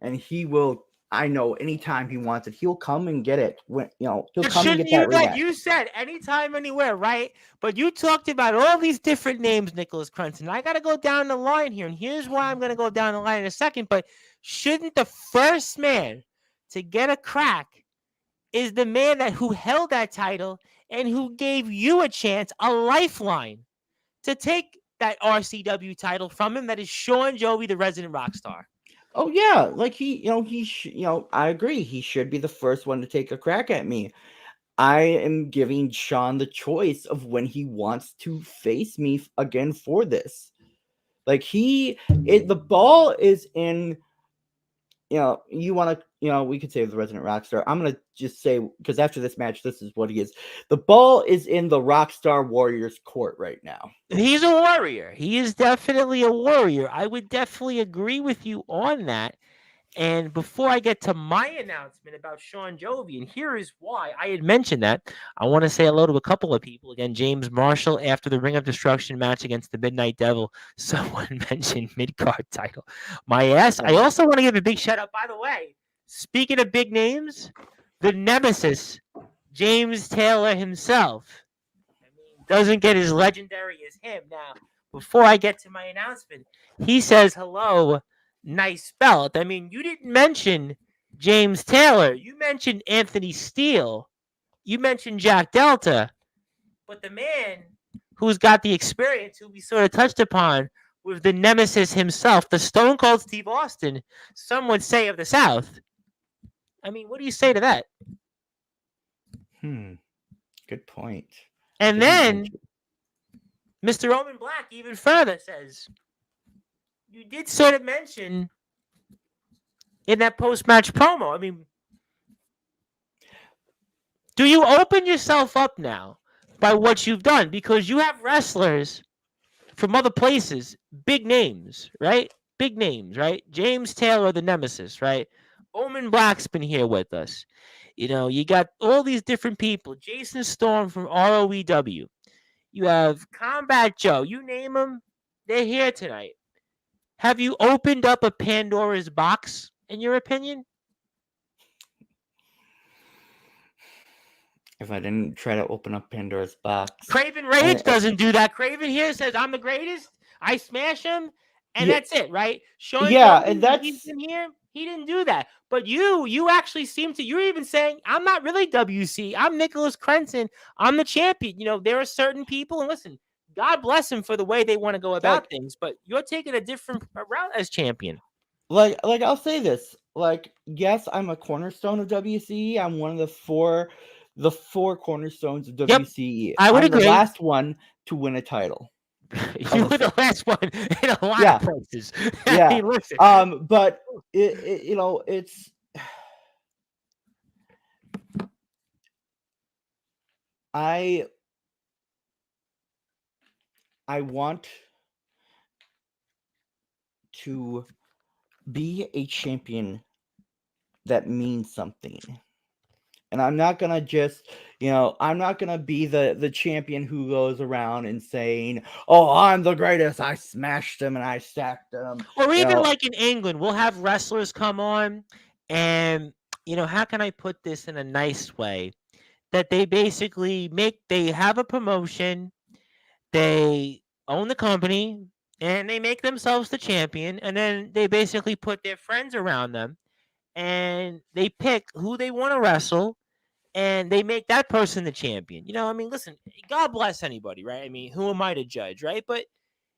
Speaker 2: and he will, I know anytime he wants it, he'll come and get it. When he'll come and get that rematch.
Speaker 1: You said anytime, anywhere, right? But you talked about all these different names, Nicholas Crunson. I got to go down the line here, and here's why I'm going to go down the line in a second. But shouldn't the first man to get a crack is the man who held that title and who gave you a chance, a lifeline, to take that RCW title from him? That is Sean Jovi, the resident rock star.
Speaker 2: Oh yeah, like I agree. He should be the first one to take a crack at me. I am giving Sean the choice of when he wants to face me again for this. Like the ball is in. You want to we could say the resident rock star. I'm gonna just say, because after this match, this is what he is. The ball is in the Rockstar Warriors court right now.
Speaker 1: He's a warrior. He is definitely a warrior. I would definitely agree with you on that. And before I get to my announcement about Sean Jovi, and here is why I had mentioned that, I want to say hello to a couple of people. Again, James Marshall, after the Ring of Destruction match against the Midnight Devil, someone mentioned mid-card title. My ass. I also want to give a big shout out, by the way, speaking of big names, the nemesis, James Taylor himself. Doesn't get as legendary as him. Now, before I get to my announcement, he says hello. Nice belt. I mean, you didn't mention James Taylor. You mentioned Anthony Steele. You mentioned Jack Delta. But the man who's got the experience, who we sort of touched upon, with the nemesis himself, the Stone Cold Steve Austin, some would say of the South. I mean, what do you say to that?
Speaker 2: Good point.
Speaker 1: And then Mr. Roman Black even further says, you did sort of mention in that post-match promo, I mean, do you open yourself up now by what you've done? Because you have wrestlers from other places, big names, right? Big names, right? James Taylor, the nemesis, right? Roman Black's been here with us. You got all these different people. Jason Storm from ROEW. You have Combat Joe. You name them, they're here tonight. Have you opened up a Pandora's box, in your opinion?
Speaker 2: If I didn't try to open up Pandora's box.
Speaker 1: Craven Rage doesn't do that. Craven here says, I'm the greatest. I smash him. And that's it, right? Sean
Speaker 2: and that's...
Speaker 1: he's in here. He didn't do that. But you actually seem to, you're even saying, I'm not really WC. I'm Nicholas Crenson. I'm the champion. There are certain people, and listen, God bless them for the way they want to go about things, but you're taking a different route as champion.
Speaker 2: Like I'll say this. Yes, I'm a cornerstone of WCE. I'm one of the four cornerstones of WCE.
Speaker 1: Yep, I would agree.
Speaker 2: The last one to win a title.
Speaker 1: You were the last one in a lot of places.
Speaker 2: Yeah.
Speaker 1: Hey, listen.
Speaker 2: But it's I want to be a champion that means something. And I'm not going to just, I'm not going to be the champion who goes around and saying, oh, I'm the greatest. I smashed them and I stacked them.
Speaker 1: Or even like in England, we'll have wrestlers come on and, how can I put this in a nice way? That they basically they have a promotion, they own the company, and they make themselves the champion, and then they basically put their friends around them, and they pick who they want to wrestle, and they make that person the champion. Listen, God bless anybody, right? I mean, who am I to judge, right? But,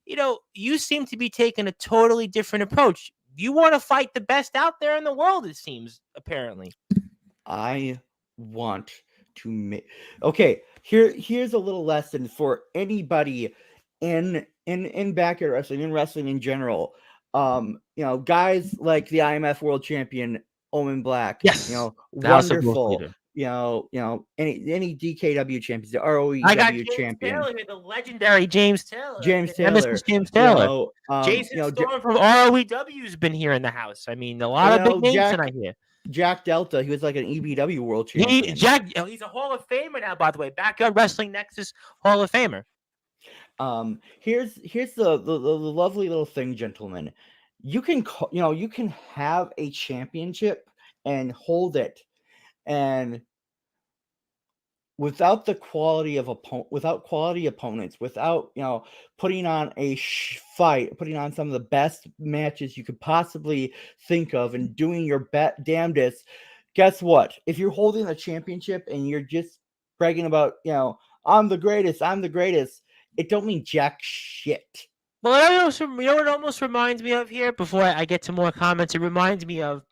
Speaker 1: you seem to be taking a totally different approach. You want to fight the best out there in the world, it seems, apparently.
Speaker 2: I want to make... Okay, here's a little lesson for anybody in backyard wrestling, in wrestling in general. Guys like the IMF World Champion Omen Black.
Speaker 1: Yes,
Speaker 2: wonderful. Any DKW champions, the ROEW champion.
Speaker 1: Taylor, the legendary James Taylor.
Speaker 2: James Taylor.
Speaker 1: Jason Storm from ROEW has been here in the house. I mean, a lot of big names tonight here.
Speaker 2: Jack Delta, he was like an EBW world champion.
Speaker 1: He's a Hall of Famer now, by the way. Backyard Wrestling Nexus Hall of Famer.
Speaker 2: Here's the lovely little thing, gentlemen. You can have a championship and hold it, and without the quality of without quality opponents, without putting on a fight, putting on some of the best matches you could possibly think of, and doing your damnedest. Guess what? If you're holding a championship and you're just bragging about I'm the greatest, it don't mean jack shit.
Speaker 1: Well, what it almost reminds me of here, before I get to more comments, it reminds me of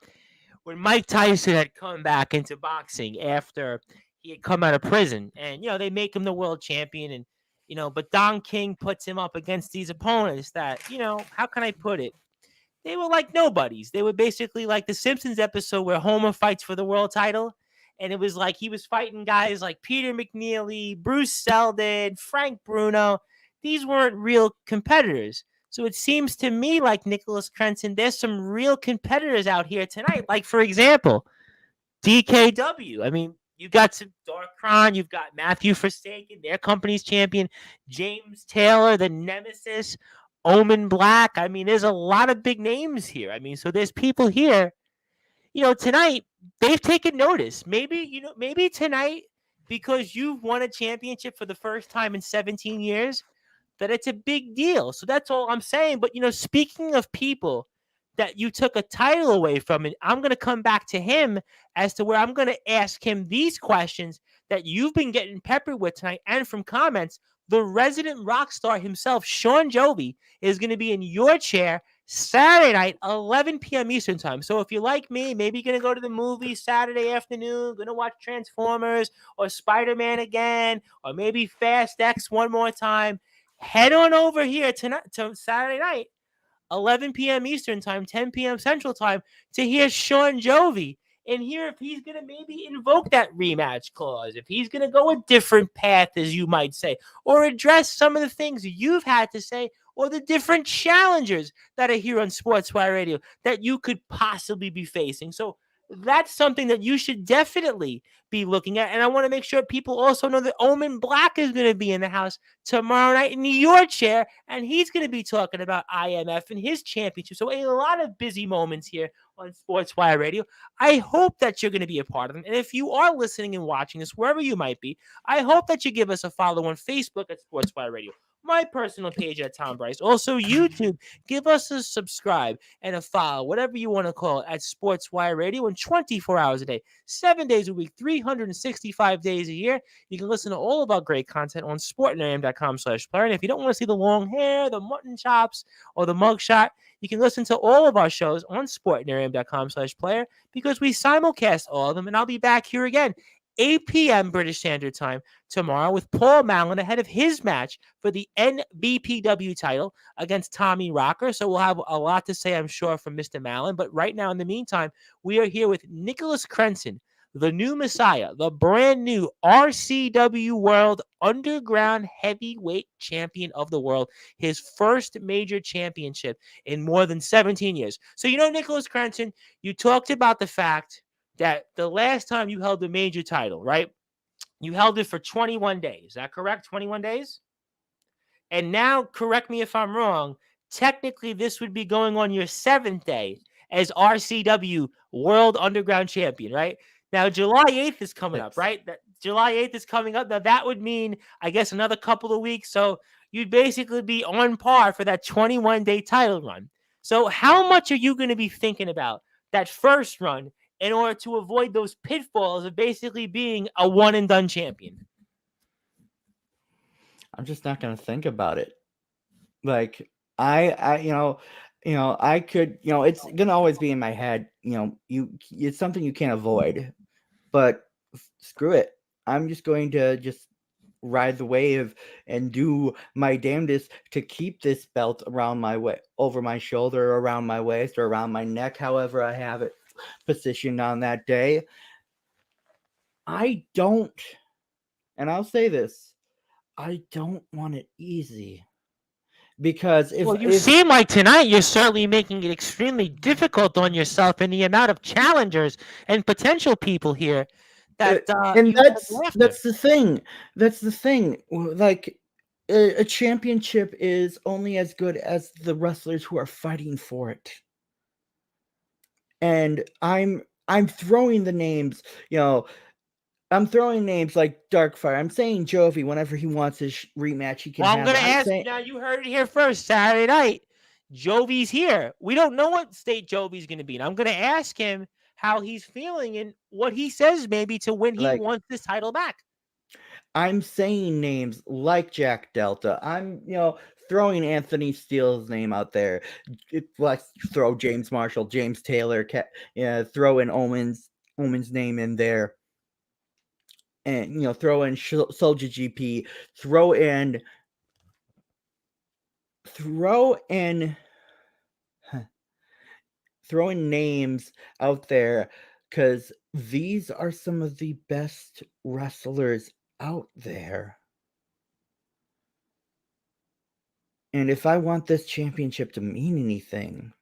Speaker 1: when Mike Tyson had come back into boxing after he had come out of prison, and they make him the world champion, and but Don King puts him up against these opponents that how can I put it? they were like nobodies. They were basically like the Simpsons episode where Homer fights for the world title. And it was like he was fighting guys like Peter McNeely, Bruce Seldon, Frank Bruno. These weren't real competitors. So it seems to me like Nicholas Crenson, there's some real competitors out here tonight. Like, for example, DKW. I mean, you've got some Darkron, you've got Matthew Forsaken, their company's champion, James Taylor, the Nemesis, Omen Black. I mean, there's a lot of big names here. I mean, so there's people here. Tonight they've taken notice. Maybe tonight, because you've won a championship for the first time in 17 years, that it's a big deal. So that's all I'm saying. But speaking of people that you took a title away from, and I'm going to come back to him as to where I'm going to ask him these questions that you've been getting peppered with tonight, and from comments, the resident rock star himself, Sean Jovi, is going to be in your chair Saturday night, 11 p.m. Eastern time. So if you're like me, maybe you're going to go to the movie Saturday afternoon, going to watch Transformers or Spider-Man again, or maybe Fast X one more time, head on over here tonight to Saturday night, 11 p.m. Eastern time, 10 p.m. Central time, to hear Sean Jovi and hear if he's going to maybe invoke that rematch clause, if he's going to go a different path, as you might say, or address some of the things you've had to say, or the different challengers that are here on Sportswire Radio that you could possibly be facing. So that's something that you should definitely be looking at. And I want to make sure people also know that Omen Black is going to be in the house tomorrow night in your chair, and he's going to be talking about IMF and his championship. So a lot of busy moments here on Sportswire Radio. I hope that you're going to be a part of them. And if you are listening and watching this, wherever you might be, I hope that you give us a follow on Facebook at Sportswire Radio, my personal page at Tom Brice. Also, YouTube, give us a subscribe and a follow, whatever you want to call it, at Sportswire Radio, and 24 hours a day, 7 days a week, 365 days a year. You can listen to all of our great content on sportnarium.com/player. And if you don't want to see the long hair, the mutton chops, or the mugshot, you can listen to all of our shows on sportnarium.com/player, because we simulcast all of them. And I'll be back here again, 8 p.m. British Standard Time tomorrow, with Paul Mallon ahead of his match for the NBPW title against Tommy Rocker. So we'll have a lot to say, I'm sure, from Mr. Mallon. But right now, in the meantime, we are here with Nicholas Crenson, the new Messiah, the brand new RCW World Underground Heavyweight Champion of the world, his first major championship in more than 17 years. So, Nicholas Crenson, you talked about the fact that the last time you held the major title, right? You held it for 21 days. Is that correct? 21 days? And now, correct me if I'm wrong, technically this would be going on your 7th day as RCW World Underground Champion, right? Now, July 8th is coming up, right? July 8th is coming up. Now, that would mean, I guess, another couple of weeks. So you'd basically be on par for that 21-day title run. So how much are you going to be thinking about that first run in order to avoid those pitfalls of basically being a one-and-done champion?
Speaker 2: I'm just not going to think about it. Like, I could, it's going to always be in my head. It's something you can't avoid. But screw it. I'm just going to ride the wave and do my damnedest to keep this belt around over my shoulder, around my waist, or around my neck, however I have it positioned on that day. And I'll say this, I don't want it easy. Because
Speaker 1: you seem like tonight you're certainly making it extremely difficult on yourself, and the amount of challengers and potential people here that
Speaker 2: and that's the thing. That's the thing. Like, a championship is only as good as the wrestlers who are fighting for it. And I'm throwing the names, I'm throwing names like Darkfire. I'm saying Jovi whenever he wants his rematch, he can have it.
Speaker 1: I'm going to ask you now. You heard it here first. Saturday night, Jovi's here. We don't know what state Jovi's going to be. And I'm going to ask him how he's feeling and what he says maybe to when he wants this title back.
Speaker 2: I'm saying names like Jack Delta. I'm, throwing Anthony Steele's name out there. Let's throw James Marshall, James Taylor, throw in Omen's name in there. And, throw in Soldier GP, throw in throwing names out there because these are some of the best wrestlers out there. And if I want this championship to mean anything,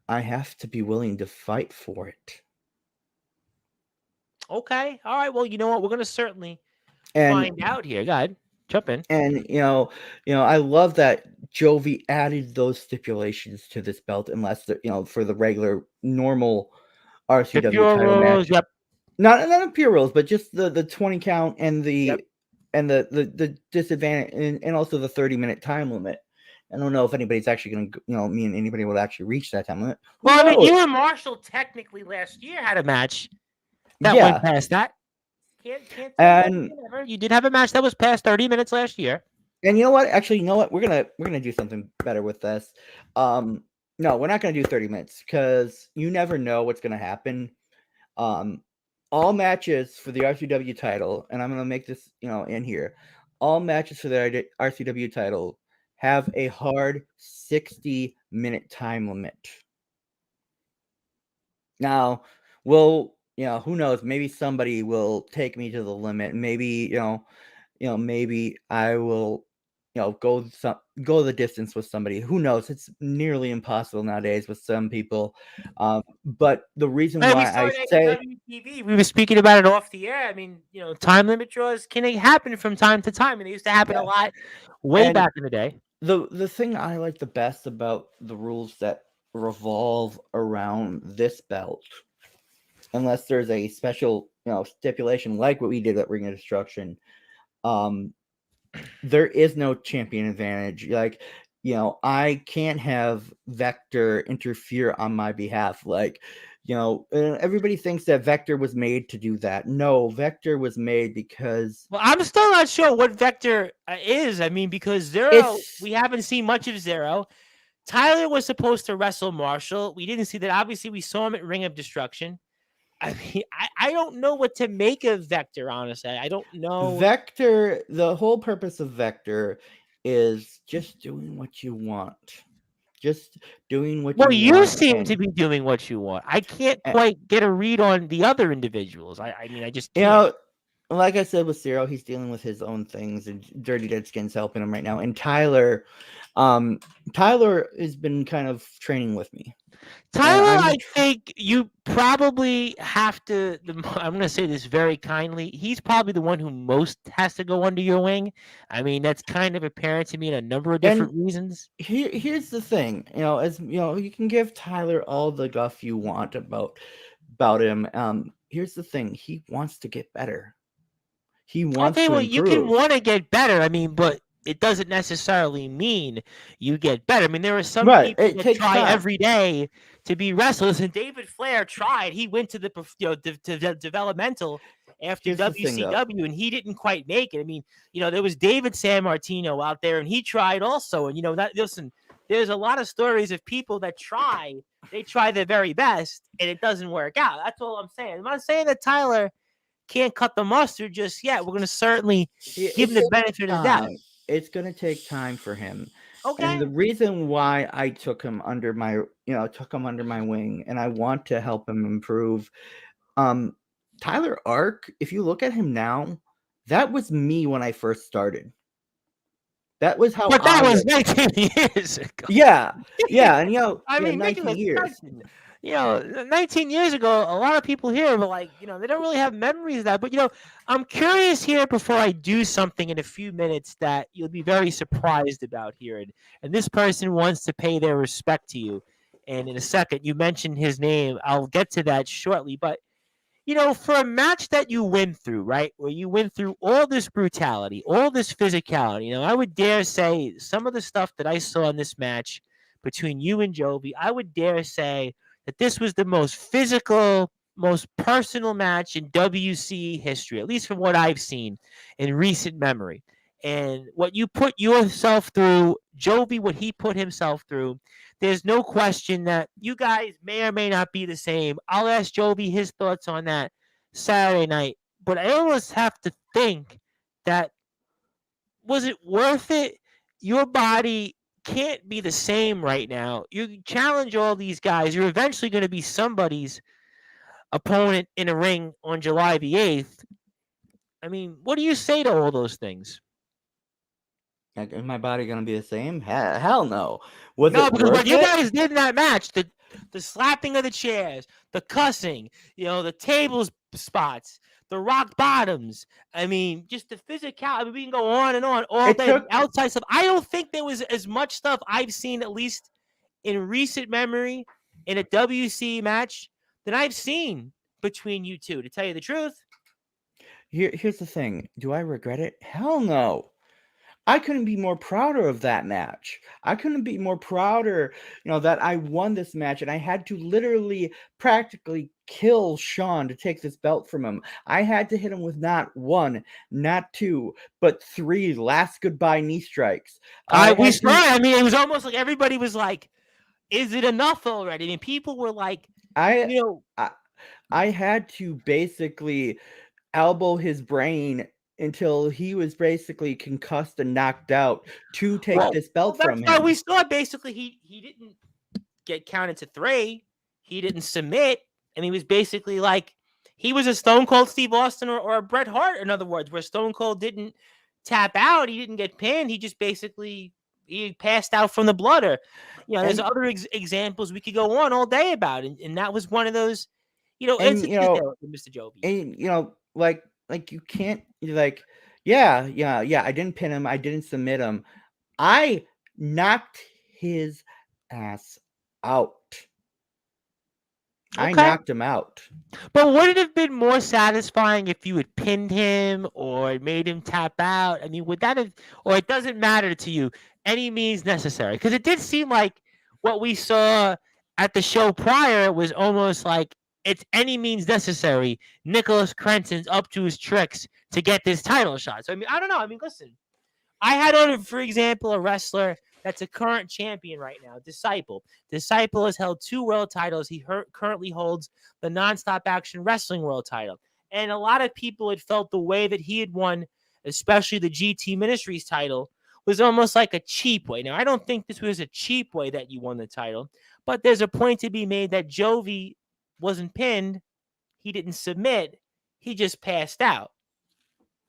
Speaker 2: I have to be willing to fight for it.
Speaker 1: Okay. All right. Well, you know what? We're going to certainly
Speaker 2: And
Speaker 1: find out here. Go ahead. Jump in.
Speaker 2: and I love that Jovi added those stipulations to this belt, unless for the regular normal
Speaker 1: The
Speaker 2: RCW
Speaker 1: pure
Speaker 2: title
Speaker 1: rules.
Speaker 2: match.
Speaker 1: Yep.
Speaker 2: Not pure rules, but just the 20 count and
Speaker 1: Yep.
Speaker 2: the disadvantage, and also the 30-minute time limit. I don't know if anybody's actually going to, me and anybody will actually reach that time limit.
Speaker 1: Well, I mean, you and Marshall technically last year had a match that went past that. Can't
Speaker 2: and
Speaker 1: you did have a match that was past 30 minutes last year.
Speaker 2: And you know what? Actually, we're gonna do something better with this. No, we're not gonna do 30 minutes because you never know what's gonna happen. All matches for the RCW title, and I'm gonna make this in here. All matches for the RCW title have a hard 60-minute time limit. Now, who knows? Maybe somebody will take me to the limit. Maybe maybe I will go the distance with somebody. Who knows? It's nearly impossible nowadays with some people. But the reason why I say
Speaker 1: WTV, we were speaking about it off the air. I mean, time limit draws can happen from time to time, and they used to happen a lot way back in the day.
Speaker 2: The thing I like the best about the rules that revolve around this belt, unless there's a special stipulation like what we did at Ring of Destruction, there is no champion advantage. Like, I can't have Vector interfere on my behalf. Like, everybody thinks that Vector was made to do that. No, Vector was made because...
Speaker 1: Well, I'm still not sure what Vector is. I mean, because Zero, we haven't seen much of Zero. Tyler was supposed to wrestle Marshall. We didn't see that. Obviously, we saw him at Ring of Destruction. I mean, I don't know what to make of Vector, honestly. I don't know.
Speaker 2: Vector, the whole purpose of Vector is just doing what you want. Just doing what you want.
Speaker 1: Well, you seem to be doing what you want. I can't quite get a read on the other individuals. I mean, I just can't.
Speaker 2: Like I said with Zero, he's dealing with his own things, and Dirty Dead Skin's helping him right now. And Tyler has been kind of training with me.
Speaker 1: Tyler, I think you probably have to. I'm going to say this very kindly. He's probably the one who most has to go under your wing. I mean, that's kind of apparent to me in a number of different reasons.
Speaker 2: Here's the thing, you can give Tyler all the guff you want about him. Here's the thing: he wants to get better. He wants to improve.
Speaker 1: You can want to get better. I mean, but it doesn't necessarily mean you get better. I mean, there are some people that try every day to be wrestlers, and David Flair tried. He went to the developmental after WCW, and he didn't quite make it. I mean, there was David Sammartino out there, and he tried also. And listen, there's a lot of stories of people that they try their very best, and it doesn't work out. That's all I'm saying. I'm not saying that Tyler can't cut the mustard just yet. We're going to certainly give him the benefit of the doubt.
Speaker 2: It's going to take time for him.
Speaker 1: Okay.
Speaker 2: And the reason why I took him under my wing, and I want to help him improve. Tyler Ark, if you look at him now, that was me when I first started. That was how.
Speaker 1: But that was 19 years ago.
Speaker 2: Yeah, and
Speaker 1: I mean,
Speaker 2: 19 years.
Speaker 1: 19 years ago, a lot of people here were like, they don't really have memories of that. But, I'm curious here before I do something in a few minutes that you'll be very surprised about here. And this person wants to pay their respect to you. And in a second, you mentioned his name. I'll get to that shortly. But, for a match that you went through, right, where you went through all this brutality, all this physicality, I would dare say some of the stuff that I saw in this match between you and Jovi, I would dare say that this was the most physical, most personal match in WC history, at least from what I've seen in recent memory. And what you put yourself through, Jovi, what he put himself through, there's no question that you guys may or may not be the same. I'll ask Jovi his thoughts on that Saturday night. But I almost have to think that, was it worth it? Your body can't be the same right now. You challenge all these guys. You're eventually going to be somebody's opponent in a ring on July the 8th. I mean, what do you say to all those things?
Speaker 2: Like, is my body gonna be the same? Hell no. Was
Speaker 1: No,
Speaker 2: it
Speaker 1: because what
Speaker 2: worth
Speaker 1: you
Speaker 2: it?
Speaker 1: guys did in that match, the slapping of the chairs, the cussing, the tables spots, the rock bottoms. I mean, just the physical. I mean, we can go on and on all
Speaker 2: It
Speaker 1: day.
Speaker 2: took.
Speaker 1: The outside stuff. I don't think there was as much stuff I've seen, at least in recent memory, in a WC match than I've seen between you two. To tell you the truth.
Speaker 2: Here's the thing. Do I regret it? Hell no. I couldn't be more prouder of that match. I couldn't be more prouder, that I won this match, and I had to literally practically kill Sean to take this belt from him. I had to hit him with not one, not two, but three last goodbye knee strikes.
Speaker 1: We saw. I mean, it was almost like everybody was like, "Is it enough already?" I mean, people were like,
Speaker 2: I had to basically elbow his brain until he was basically concussed and knocked out to take this belt from him.
Speaker 1: We saw basically he didn't get counted to 3. He didn't submit, and he was basically like he was a Stone Cold Steve Austin or a Bret Hart, in other words, where Stone Cold didn't tap out, he didn't get pinned, he just basically he passed out from the blood. Or there's other examples we could go on all day about, and that was one of those instances, Mr. Joby.
Speaker 2: And like you can't yeah, I didn't pin him, I didn't submit him, I knocked his ass out. Okay. I knocked him out.
Speaker 1: But would it have been more satisfying if you had pinned him or made him tap out? I mean, would that have, or it doesn't matter to you, any means necessary? Because it did seem like what we saw at the show prior was almost like it's any means necessary. Nicholas Crenton's up to his tricks to get this title shot. So, I mean, I don't know. I mean, listen, I had on, for example, a wrestler that's a current champion right now, Disciple. Disciple has held 2 world titles. He currently holds the Nonstop Action Wrestling World title. And a lot of people had felt the way that he had won, especially the GT Ministries title, was almost like a cheap way. Now, I don't think this was a cheap way that you won the title, but there's a point to be made that Jovi wasn't pinned. He didn't submit. He just passed out.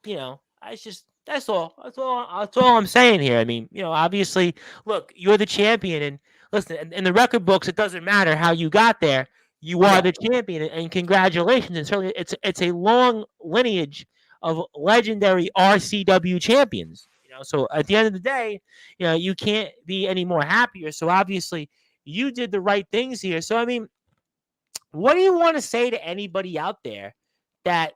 Speaker 1: That's all I'm saying here. I mean, obviously, look, you're the champion, and listen, in the record books, it doesn't matter how you got there. You are the champion, and congratulations. And certainly, it's a long lineage of legendary RCW champions. So at the end of the day, you can't be any more happier. So obviously, you did the right things here. So I mean, what do you want to say to anybody out there that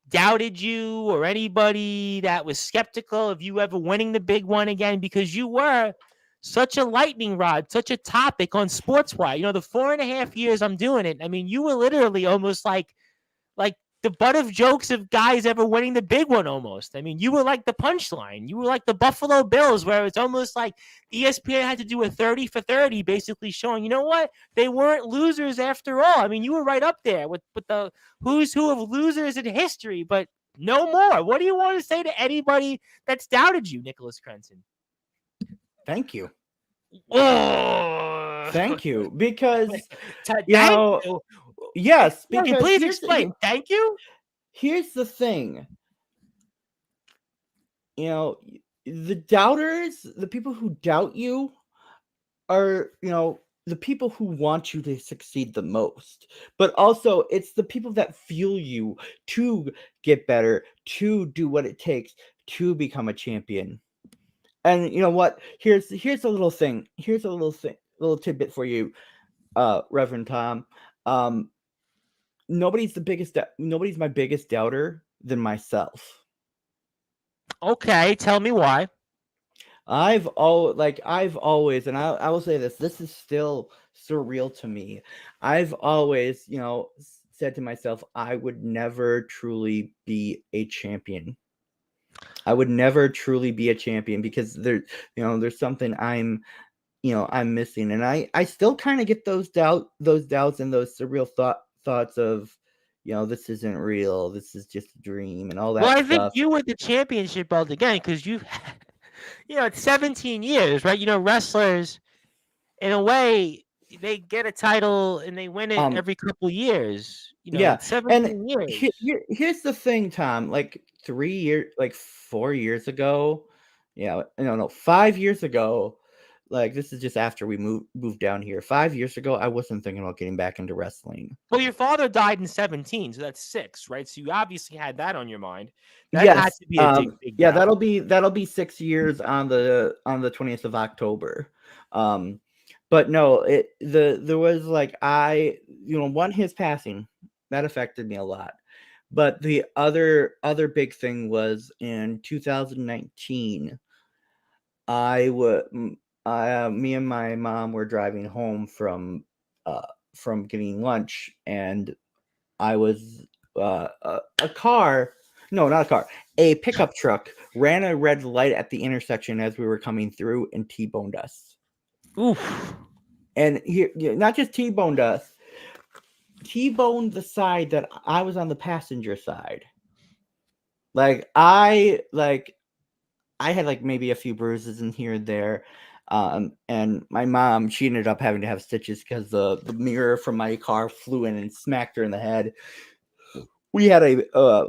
Speaker 1: doubted you, or anybody that was skeptical of you ever winning the big one again, because you were such a lightning rod, such a topic on Sportswire? The 4.5 years I'm doing it, I mean, you were literally almost like the butt of jokes of guys ever winning the big one almost. I mean, you were like the punchline. You were like the Buffalo Bills, where it's almost like ESPN had to do a 30 for 30, basically showing, you know what? They weren't losers after all. I mean, you were right up there with the who's who of losers in history, but no more. What do you want to say to anybody that's doubted you, Nicholas Crenton?
Speaker 2: Thank you.
Speaker 1: Oh,
Speaker 2: thank you. Because,
Speaker 1: you.
Speaker 2: Yes.
Speaker 1: Because please explain. Thank you.
Speaker 2: Here's the thing. The doubters, the people who doubt you, are, the people who want you to succeed the most. But also, it's the people that fuel you to get better, to do what it takes to become a champion. And you know what? Here's a little thing. Here's a little tidbit for you, Reverend Tom. Nobody's my biggest doubter than myself.
Speaker 1: Okay, tell me why.
Speaker 2: I've always, and I will say this is still surreal to me. I've always, said to myself, I would never truly be a champion. I would never truly be a champion because there's something I'm missing. And I still kind of get those doubts and those surreal thoughts of, this isn't real. This is just a dream and all that stuff.
Speaker 1: Well, I think you win the championship belt again because It's 17 years, right? Wrestlers, in a way, they get a title and they win it
Speaker 2: Um,
Speaker 1: every couple years.
Speaker 2: yeah,
Speaker 1: It's
Speaker 2: and
Speaker 1: 17 years.
Speaker 2: here's the thing, Tom. Like 4 years ago, yeah, no, 5 years ago. Like this is just after we moved down here. 5 years ago, I wasn't thinking about getting back into wrestling.
Speaker 1: Well, your father died in 17, so that's 6, right? So you obviously had that on your mind. That had
Speaker 2: Yes.
Speaker 1: to be a big
Speaker 2: Yeah,
Speaker 1: gap.
Speaker 2: that'll be 6 years on the 20th of October. But no, there was like one, his passing that affected me a lot. But the other big thing was in 2019. Me and my mom were driving home from getting lunch, and I was a car. No, not a car. A pickup truck ran a red light at the intersection as we were coming through and T-boned us.
Speaker 1: Oof.
Speaker 2: And here, not just T-boned us, T-boned the side that I was on the passenger side. I had like maybe a few bruises in here and there. And my mom, she ended up having to have stitches because the mirror from my car flew in and smacked her in the head. We had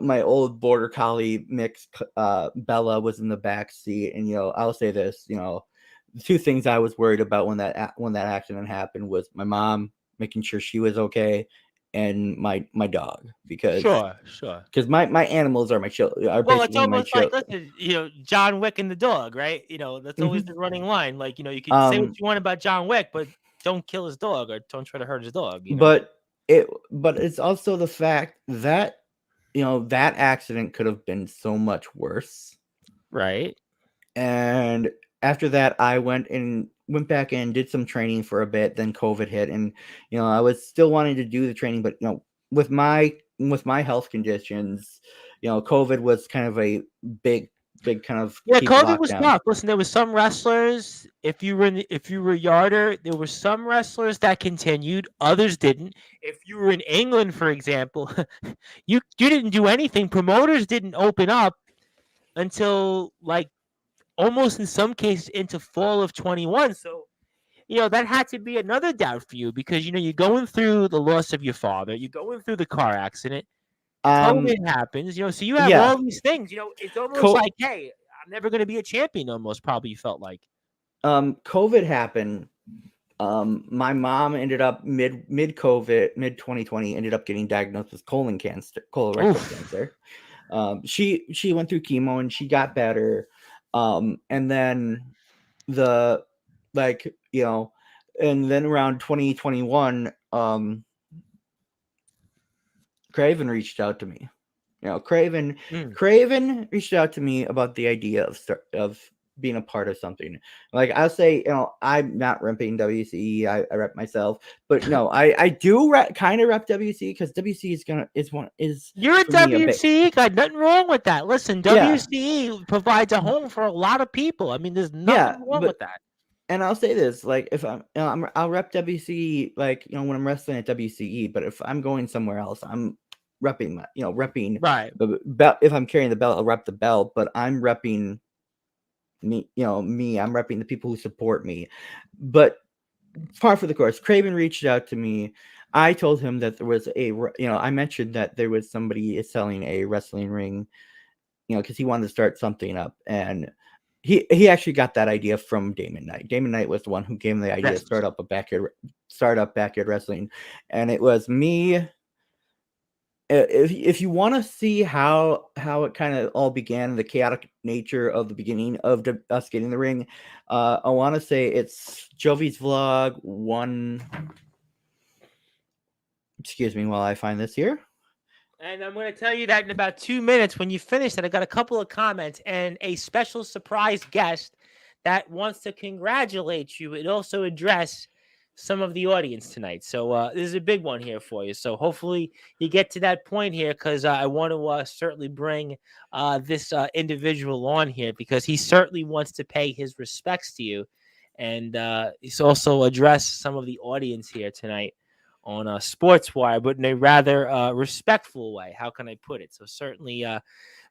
Speaker 2: my old border collie mix, Bella, was in the back seat, and I'll say this, the two things I was worried about when that accident happened was my mom, making sure she was okay, and my dog, because
Speaker 1: Sure.
Speaker 2: my animals are are
Speaker 1: Well, it's
Speaker 2: basically my
Speaker 1: almost like,
Speaker 2: children.
Speaker 1: listen, John Wick and the dog, right? That's always
Speaker 2: Hmm.
Speaker 1: the running line. Like, you could say what you want about John Wick, but don't kill his dog or don't try to hurt his dog.
Speaker 2: But it's also the fact that that accident could have been so much worse.
Speaker 1: Right.
Speaker 2: And after that, I went back and did some training for a bit. Then COVID hit, and I was still wanting to do the training, but with my health conditions, COVID was kind of a big kind of
Speaker 1: Yeah,
Speaker 2: huge
Speaker 1: COVID was
Speaker 2: lockdown.
Speaker 1: tough. Listen, there was some wrestlers. If you were yarder, there were some wrestlers that continued, others didn't. If you were in England, for example, you didn't do anything. Promoters didn't open up until like almost in some cases into fall of 21. So that had to be another doubt for you because you're going through the loss of your father, you're going through the car accident,
Speaker 2: Um,
Speaker 1: COVID happens, so you have
Speaker 2: yeah,
Speaker 1: all these things. It's almost
Speaker 2: Co-
Speaker 1: like, hey, I'm never going to be a champion. Almost probably you felt like.
Speaker 2: COVID happened. My mom ended up mid COVID, mid 2020, ended up getting diagnosed with colorectal
Speaker 1: Oof.
Speaker 2: cancer. She went through chemo and she got better. And then the like and then around 2021, Craven reached out to me. Craven reached out to me about the idea of being a part of something. Like I'll say, I'm not repping WCE. I rep myself, but no, I do kind of rep WCE because WCE is
Speaker 1: You're a
Speaker 2: for me a bit.
Speaker 1: WCE guy. Nothing wrong with that. Listen,
Speaker 2: Yeah,
Speaker 1: WCE provides a home for a lot of people. I mean, there's
Speaker 2: yeah,
Speaker 1: nothing wrong
Speaker 2: but
Speaker 1: with that.
Speaker 2: and I'll say this, like if I'll rep WCE, like when I'm wrestling at WCE, but if I'm going somewhere else, I'm repping
Speaker 1: Right.
Speaker 2: the belt. If I'm carrying the belt, I'll rep the belt, but I'm repping me, I'm repping the people who support me. But par for the course, Craven reached out to me. I told him that there was I mentioned that there was somebody selling a wrestling ring, because he wanted to start something up, and he actually got that idea from Damon Knight. Damon Knight was the one who gave him the idea to
Speaker 1: Yes.
Speaker 2: start up backyard wrestling, and it was me. If you want to see how it kind of all began, the chaotic nature of the beginning of us getting the ring, I want to say it's Jovi's vlog 1. Excuse me while I find this here.
Speaker 1: And I'm going to tell you that in about 2 minutes when you finish that, I got a couple of comments and a special surprise guest that wants to congratulate you and also address some of the audience tonight. So this is a big one here for you. So hopefully you get to that point here because I want to certainly bring this individual on here because he certainly wants to pay his respects to you. And he's also address some of the audience here tonight on Sportswire, but in a rather respectful way. How can I put it? So certainly,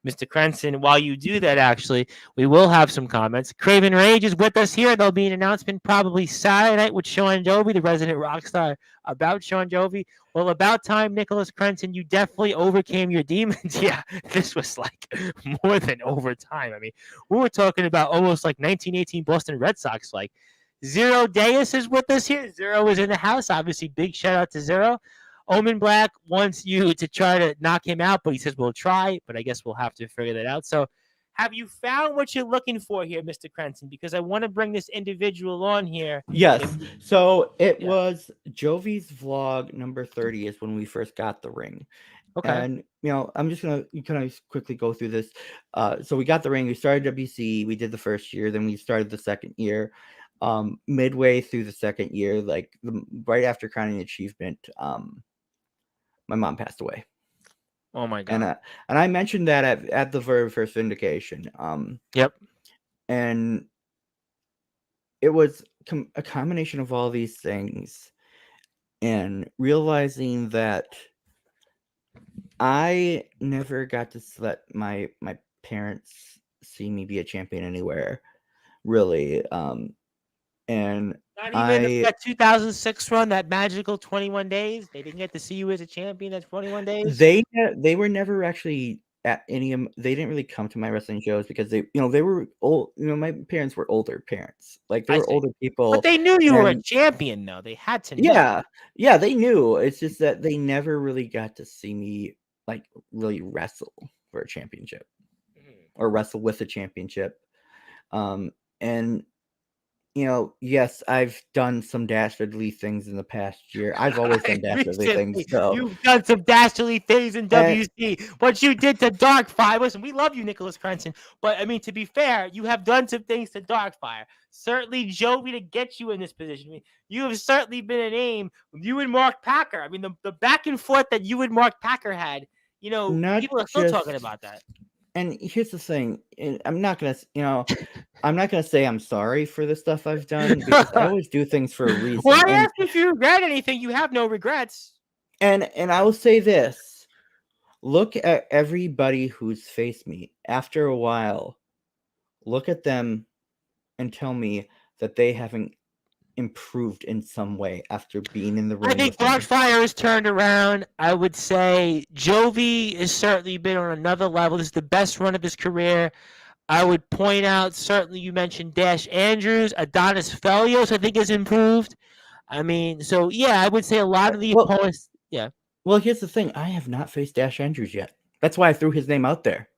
Speaker 1: Mr. Crenson, while you do that, actually, we will have some comments. Craven Rage is with us here. There'll be an announcement probably Saturday night with Sean Jovi, the resident rock star, about Sean Jovi. Well, about time, Nicholas Crenson, you definitely overcame your demons. Yeah, this was like more than overtime. I mean, we were talking about almost like 1918 Boston Red Sox. Like, Zero Deus is with us here. Zero is in the house. Obviously, big shout out to Zero. Omen Black wants you to try to knock him out, but he says we'll try, but I guess we'll have to figure that out. So have you found what you're looking for here, Mr. Crenson? Because I want to bring this individual on here.
Speaker 2: Yes. So it was Jovi's vlog number 30 is when we first got the ring.
Speaker 1: Okay.
Speaker 2: And, I'm just going to kind of quickly go through this. So we got the ring. We started WC. We did the first year. Then we started the second year. Midway through the second year, like right after crowning achievement, my mom passed away.
Speaker 1: Oh my God.
Speaker 2: And I mentioned that at the very first vindication.
Speaker 1: Yep.
Speaker 2: And it was a combination of all these things and realizing that I never got to let my parents see me be a champion anywhere, really. And
Speaker 1: not even that 2006 run, that magical 21 days. They didn't get to see you as a champion at 21 days.
Speaker 2: They were never actually at any of. They didn't really come to my wrestling shows because they were old. My parents were older parents. Like they were older people.
Speaker 1: But they knew you were a champion, though. They had to know.
Speaker 2: Yeah, they knew. It's just that they never really got to see me like really wrestle for a championship or wrestle with a championship. And yes, I've done some dastardly things in the past year. I've always done dastardly things. So.
Speaker 1: You've done some dastardly things in WC. What you did to Darkfire. Listen, we love you, Nicholas Crenson. But, I mean, to be fair, you have done some things to Darkfire. Certainly, Jovi, to get you in this position. I mean, you have certainly been a name. You and Mark Packer. I mean, the back and forth that you and Mark Packer had, people are still talking about that.
Speaker 2: And here's the thing, I'm not gonna say I'm sorry for the stuff I've done because I always do things for a reason.
Speaker 1: Well, I asked if you regret anything. You have no regrets.
Speaker 2: And I will say this: look at everybody who's faced me. After a while, look at them and tell me that they haven't improved in some way after being in the ring.
Speaker 1: I think Darkfire has turned around. I would say Jovi has certainly been on another level. This is the best run of his career. I would point out, certainly you mentioned Dash Andrews. Adonis Felios, I think, has improved. I mean, so yeah, I would say a lot of the opponents. Yeah.
Speaker 2: Well, here's the thing. I have not faced Dash Andrews yet. That's why I threw his name out there.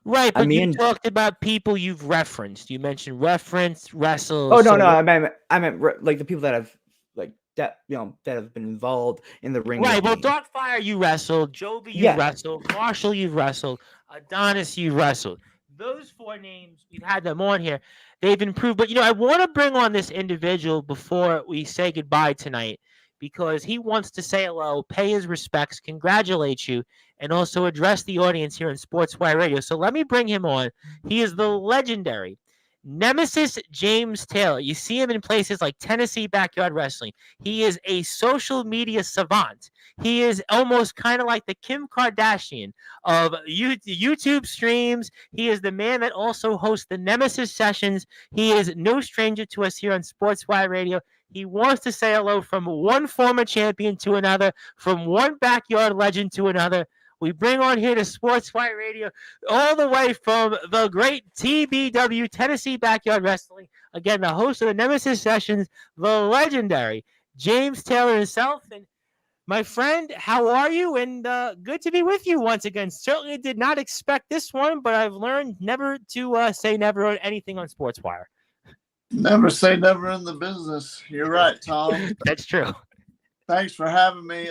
Speaker 1: Right, but you talked about people you've referenced. You mentioned wrestle.
Speaker 2: Oh no, I meant like the people that have that have been involved in the ring.
Speaker 1: Right. Well, Darkfire you wrestled, Jovi you wrestled, Marshall you've wrestled, Adonis you wrestled. Those four names, we've had them on here. They've improved, but I want to bring on this individual before we say goodbye tonight because he wants to say hello, pay his respects, congratulate you, and also address the audience here on Sportswire Radio. So let me bring him on. He is the legendary Nemesis James Taylor. You see him in places like Tennessee Backyard Wrestling. He is a social media savant. He is almost kind of like the Kim Kardashian of YouTube streams. He is the man that also hosts the Nemesis sessions. He is no stranger to us here on Sportswire Radio. He wants to say hello from one former champion to another, from one backyard legend to another. We bring on here to Sportswire Radio all the way from the great TBW, Tennessee Backyard Wrestling. Again, the host of the Nemesis Sessions, the legendary James Taylor himself. And my friend, how are you? And good to be with you once again. Certainly did not expect this one, but I've learned never to say never on anything on Sportswire.
Speaker 3: Never say never in the business. You're right, Tom.
Speaker 1: That's true.
Speaker 3: Thanks for having me,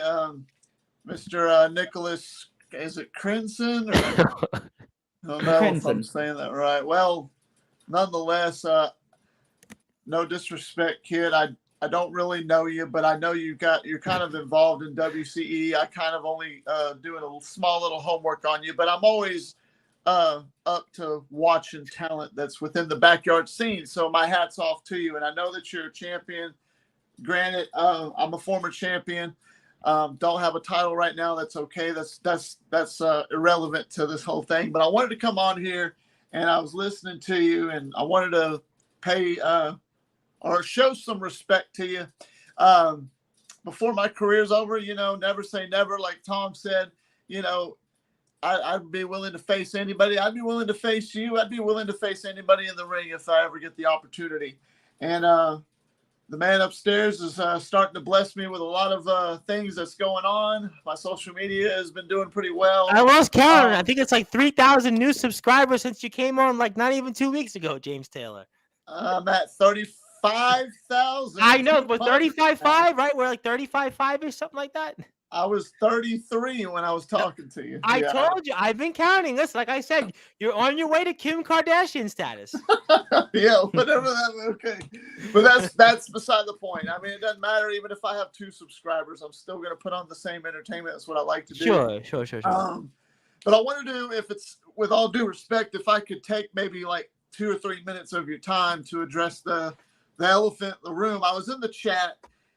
Speaker 3: Mr. Nicholas. Is it Crenson? I don't know if I'm saying that right. Well, nonetheless, no disrespect, kid. I don't really know you, but I know you're kind of involved in WCE. I kind of only doing a small little homework on you, but I'm always up to watching talent that's within the backyard scene. So my hat's off to you. And I know that you're a champion. Granted, I'm a former champion. Don't have a title right now. That's okay. That's irrelevant to this whole thing. But I wanted to come on here, and I was listening to you, and I wanted to pay or show some respect to you. Before my career's over, never say never. Like Tom said, I'd be willing to face anybody. I'd be willing to face you. I'd be willing to face anybody in the ring if I ever get the opportunity. And the man upstairs is starting to bless me with a lot of things that's going on. My social media has been doing pretty well.
Speaker 1: I lost count. I think it's like 3,000 new subscribers since you came on, like not even 2 weeks ago, James Taylor.
Speaker 3: I'm at 35,000.
Speaker 1: I know, but 35.5, right? We're like 35.5 or something like that.
Speaker 3: I was 33 when I was talking to you.
Speaker 1: I told you. I've been counting this. Like I said, you're on your way to Kim Kardashian status.
Speaker 3: Yeah, whatever that. Okay, but that's beside the point. I mean, it doesn't matter. Even if I have 2 subscribers, I'm still going to put on the same entertainment. That's what I like to do.
Speaker 1: Sure.
Speaker 3: But I want to do, if it's with all due respect, if I could take maybe like 2 or 3 minutes of your time to address the elephant in the room. I was in the chat.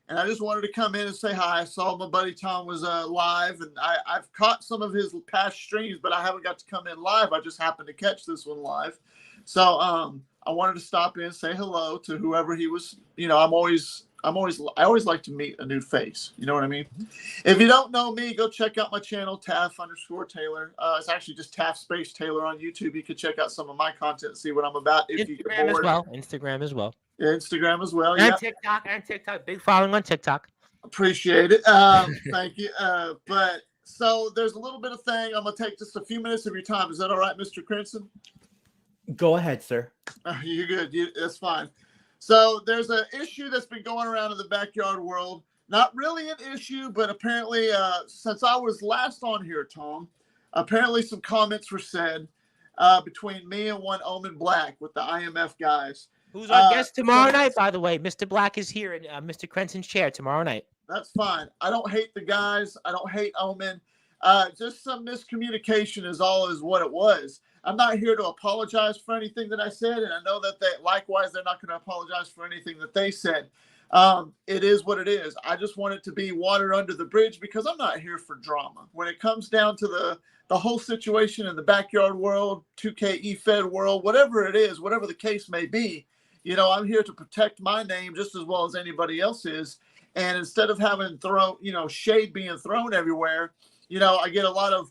Speaker 3: And I just wanted to come in and say hi. I saw my buddy Tom was live, and I've caught some of his past streams, but I haven't got to come in live. I just happened to catch this one live. So I wanted to stop in and say hello to whoever he was. I always like to meet a new face. You know what I mean? If you don't know me, go check out my channel, Taff_Taylor. It's actually just Taff Space Taylor on YouTube. You can check out some of my content, see what I'm about. If you get bored.
Speaker 1: Instagram as well.
Speaker 3: Instagram as well.
Speaker 1: And TikTok. Big following on TikTok.
Speaker 3: Appreciate it. Thank you. But so there's a little bit of thing. I'm going to take just a few minutes of your time. Is that all right, Mr. Crimson?
Speaker 2: Go ahead, sir.
Speaker 3: You're good. That's fine. So there's an issue that's been going around in the backyard world. Not really an issue, but apparently since I was last on here, Tom, apparently some comments were said between me and one Omen Black with the IMF guys.
Speaker 1: Who's our guest tomorrow night, by the way? Mr. Black is here in Mr. Crenson's chair tomorrow night.
Speaker 3: That's fine. I don't hate the guys. I don't hate Omen. Just some miscommunication is what it was. I'm not here to apologize for anything that I said, and I know that likewise they're not going to apologize for anything that they said. It is what it is. I just want it to be water under the bridge because I'm not here for drama. When it comes down to the whole situation in the backyard world, 2K E-Fed world, whatever it is, whatever the case may be, I'm here to protect my name just as well as anybody else is. And instead of having shade being thrown everywhere, I get a lot of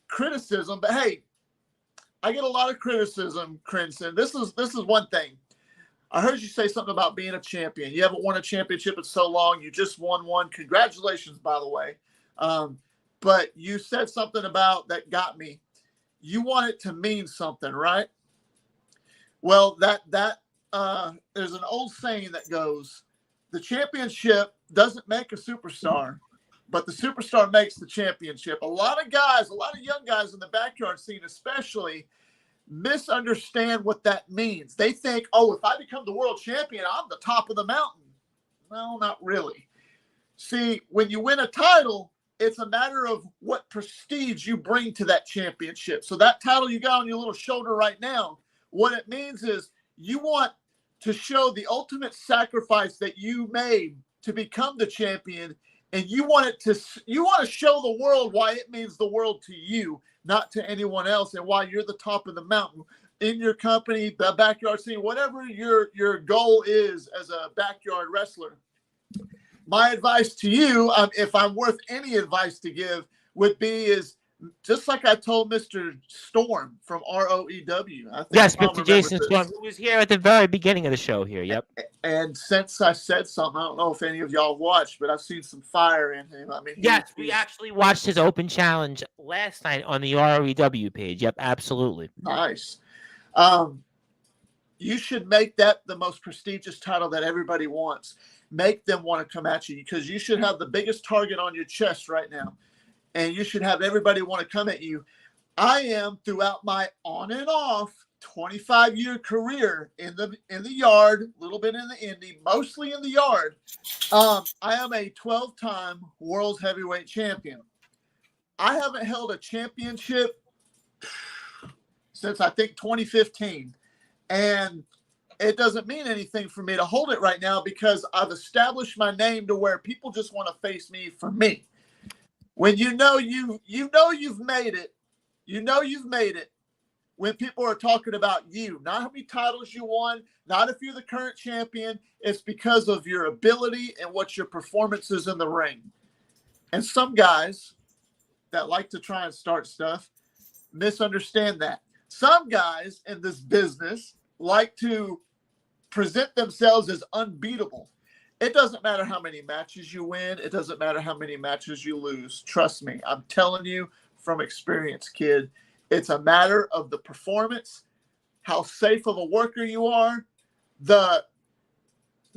Speaker 3: criticism. But hey, I get a lot of criticism, Crimson. This is one thing. I heard you say something about being a champion. You haven't won a championship in so long. You just won one. Congratulations, by the way. But you said something about that got me. You want it to mean something, right? Well, there's an old saying that goes, the championship doesn't make a superstar, but the superstar makes the championship. A lot of young guys in the backyard scene especially misunderstand what that means. They think, if I become the world champion, I'm the top of the mountain. No, not really. See, when you win a title, it's a matter of what prestige you bring to that championship. So that title you got on your little shoulder right now, what it means is you want to show the ultimate sacrifice that you made to become the champion, and you want to show the world why it means the world to you, not to anyone else, and why you're the top of the mountain in your company, the backyard scene, whatever your goal is as a backyard wrestler. My advice to you, if I'm worth any advice to give, would be is just like I told Mr. Storm from ROEW.
Speaker 1: Yes, Mr. Jason Storm, who was here at the very beginning of the show here. Yep.
Speaker 3: And since I said something, I don't know if any of y'all watched, but I've seen some fire in him. I mean,
Speaker 1: yes, we actually watched his open challenge last night on the ROEW page. Yep, absolutely.
Speaker 3: Nice. You should make that the most prestigious title that everybody wants. Make them want to come at you because you should have the biggest target on your chest right now. And you should have everybody want to come at you. I am, throughout my on and off 25-year career in the yard, a little bit in the indie, mostly in the yard. I am a 12-time world heavyweight champion. I haven't held a championship since I think 2015. And it doesn't mean anything for me to hold it right now because I've established my name to where people just want to face me for me. When you've made it, you've made it when people are talking about you, not how many titles you won, not if you're the current champion. It's because of your ability and what your performance is in the ring. And some guys that like to try and start stuff misunderstand that. Some guys in this business like to present themselves as unbeatable. It doesn't matter how many matches you win. It doesn't matter how many matches you lose. Trust me. I'm telling you from experience, kid. It's a matter of the performance, how safe of a worker you are,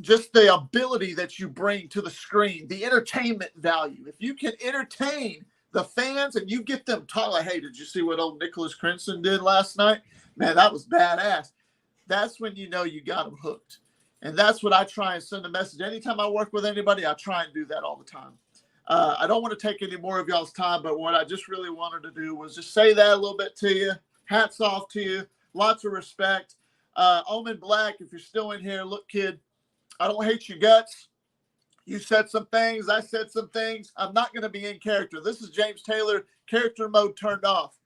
Speaker 3: just the ability that you bring to the screen, the entertainment value. If you can entertain the fans and you get them talking like, hey, did you see what old Nicholas Crimson did last night? Man, that was badass. That's when you know you got them hooked. And that's what I try and send a message. Anytime I work with anybody, I try and do that all the time. I don't want to take any more of y'all's time, but what I just really wanted to do was just say that a little bit to you. Hats off to you. Lots of respect. Omen Black, if you're still in here, look, kid, I don't hate your guts. You said some things. I said some things. I'm not going to be in character. This is James Taylor, character mode turned off.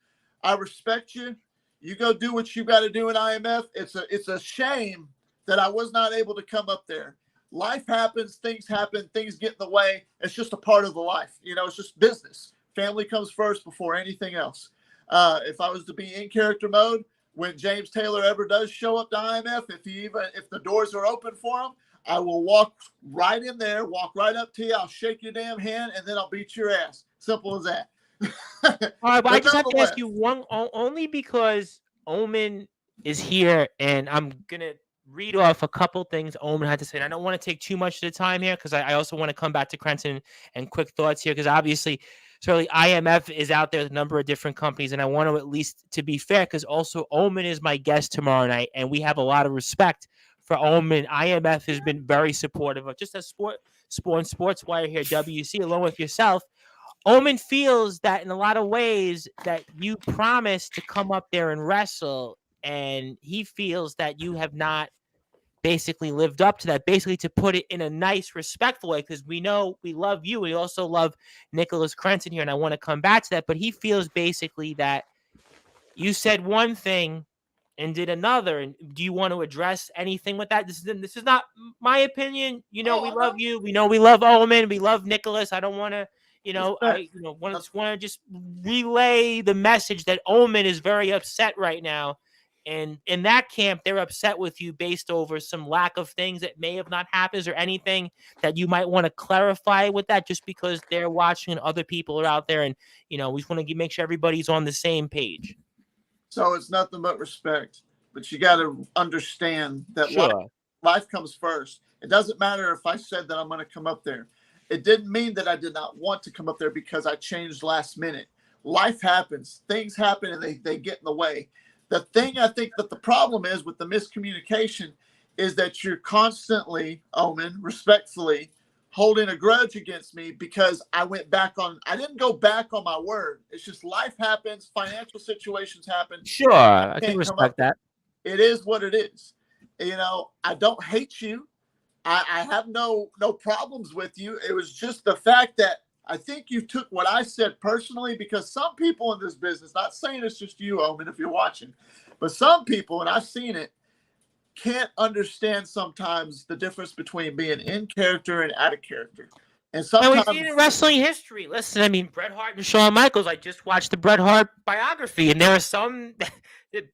Speaker 3: I respect you. You go do what you got to do in IMF. It's a shame that I was not able to come up there. Life happens. Things happen. Things get in the way. It's just a part of the life. You know, it's just business. Family comes first before anything else. If I was to be in character mode, when James Taylor ever does show up to IMF, if the doors are open for him, I will walk right in there, walk right up to you. I'll shake your damn hand, and then I'll beat your ass. Simple as that.
Speaker 1: All right, but I just have to ask you one, only because Omen is here, and I'm going to read off a couple things Omen had to say. And I don't want to take too much of the time here because I also want to come back to Crenson and quick thoughts here because obviously, certainly IMF is out there with a number of different companies, and I want to at least, to be fair, because also Omen is my guest tomorrow night, and we have a lot of respect for Omen. IMF has been very supportive of just as Sportswire here, WC, along with yourself. Omen feels that in a lot of ways that you promised to come up there and wrestle, and he feels that you have not basically lived up to that, basically to put it in a nice, respectful way, because we know we love you. We also love Nicholas Crenson here, and I want to come back to that, but he feels basically that you said one thing and did another. And do you want to address anything with that? This is not my opinion. You know, we love you. We know we love Omen. We love Nicholas. I don't want to, want to just relay the message that Omen is very upset right now. And in that camp, they're upset with you based over some lack of things that may have not happened. Is there anything that you might want to clarify with that, just because they're watching and other people are out there, and, we just want to make sure everybody's on the same page?
Speaker 3: So it's nothing but respect, but you got to understand that life comes first. It doesn't matter if I said that I'm going to come up there. It didn't mean that I did not want to come up there because I changed last minute. Life happens. Things happen, and they get in the way. The thing I think that the problem is with the miscommunication is that you're constantly, Omen, respectfully, holding a grudge against me because I didn't go back on my word. It's just life happens. Financial situations happen.
Speaker 1: Sure. I can respect that.
Speaker 3: It is what it is. I don't hate you. I have no problems with you. It was just the fact that I think you took what I said personally, because some people in this business, not saying it's just you, Omen, if you're watching, but some people, and I've seen it, can't understand sometimes the difference between being in character and out of character. And sometimes
Speaker 1: we've seen in wrestling history. Listen, I mean, Bret Hart and Shawn Michaels. I just watched the Bret Hart biography, and there are some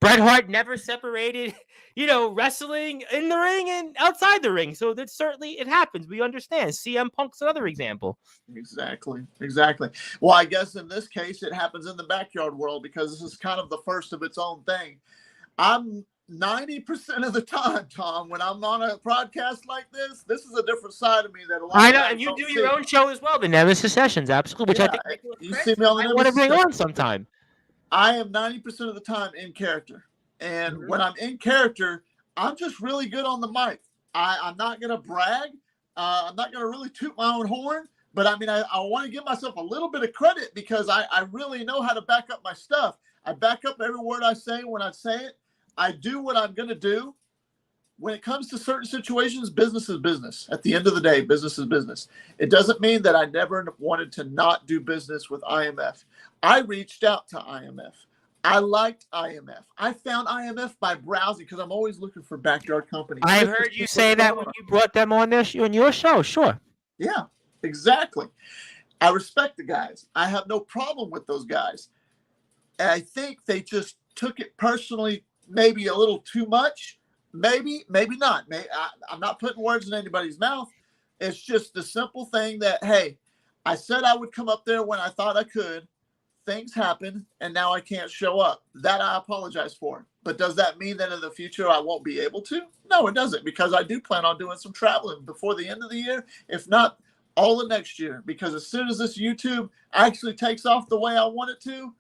Speaker 1: Bret Hart never separated, wrestling in the ring and outside the ring. So that certainly it happens. We understand. CM Punk's another example.
Speaker 3: Exactly. Well, I guess in this case, it happens in the backyard world because this is kind of the first of its own thing. I'm 90% of the time, Tom, when I'm on a broadcast like this is a different side of me that a lot
Speaker 1: I know, and you do your own show as well, the Nemesis Sessions, absolutely, which I think
Speaker 3: you see me on the
Speaker 1: I want to bring on sometime.
Speaker 3: I am 90% of the time in character, and when I'm in character, I'm just really good on the mic. I'm not going to brag. I'm not going to really toot my own horn, but I mean, I want to give myself a little bit of credit because I really know how to back up my stuff. I back up every word I say when I say it. I do what I'm going to do when it comes to certain situations, business is business. At the end of the day, business is business. It doesn't mean that I never wanted to not do business with IMF. I reached out to IMF. I liked IMF. I found IMF by browsing because I'm always looking for backyard companies.
Speaker 1: I heard you say that when you brought them on your show. Sure.
Speaker 3: Yeah, exactly. I respect the guys. I have no problem with those guys. And I think they just took it personally, maybe a little too much. Maybe not. I'm not putting words in anybody's mouth. It's just the simple thing that, hey, I said I would come up there when I thought I could. Things happen, and now I can't show up. That I apologize for. But does that mean that in the future I won't be able to? No, it doesn't, because I do plan on doing some traveling before the end of the year, if not all of next year. Because as soon as this YouTube actually takes off the way I want it to,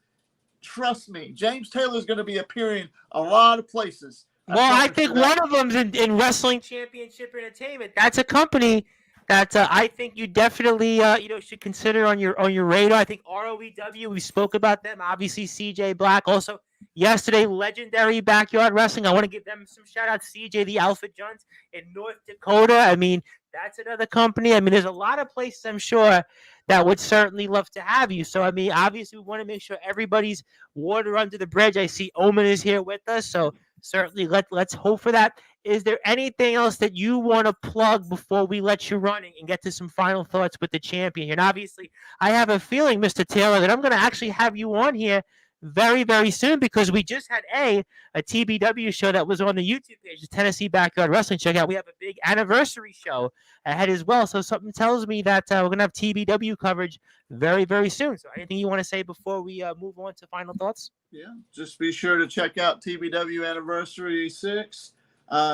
Speaker 3: trust me, James Taylor is going to be appearing a lot of places.
Speaker 1: Well, I think one of them's in Wrestling Championship Entertainment. That's a company that I think you definitely should consider on your radar. I think ROEW, we spoke about them. Obviously, CJ Black. Also, yesterday, Legendary Backyard Wrestling. I want to give them some shout outs. CJ the Alpha Junts in North Dakota. I mean, that's another company. I mean, there's a lot of places I'm sure that would certainly love to have you. So, I mean, obviously, we want to make sure everybody's water under the bridge. I see Omen is here with us, so certainly let's hope for that. Is there anything else that you want to plug before we let you run and get to some final thoughts with the champion? And obviously, I have a feeling, Mr. Taylor, that I'm going to actually have you on here very, very soon, because we just had a TBW show that was on the YouTube page, the Tennessee Backyard Wrestling. Check out. We have a big anniversary show ahead as well. So something tells me that we're going to have TBW coverage very, very soon. So anything you want to say before we move on to final thoughts?
Speaker 3: Yeah, just be sure to check out TBW Anniversary 6.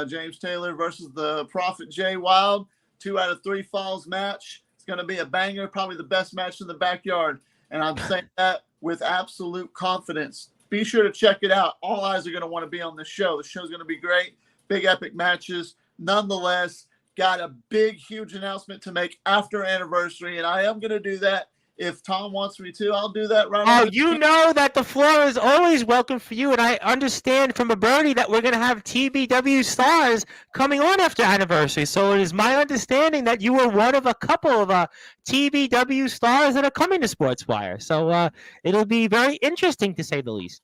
Speaker 3: James Taylor versus the Prophet Jay Wild. 2 out of 3 falls match. It's going to be a banger, probably the best match in the backyard. And I'm saying that with absolute confidence. Be sure to check it out. All eyes are going to want to be on the show. The show's going to be great. Big epic matches. Nonetheless, got a big, huge announcement to make after anniversary, and I am going to do that. If Tom wants me to, I'll do that right now.
Speaker 1: Oh, you know that the floor is always welcome for you, and I understand from a birdie that we're going to have TBW stars coming on after anniversary. So it is my understanding that you were one of a couple of TBW stars that are coming to Sportswire. So it'll be very interesting, to say the least.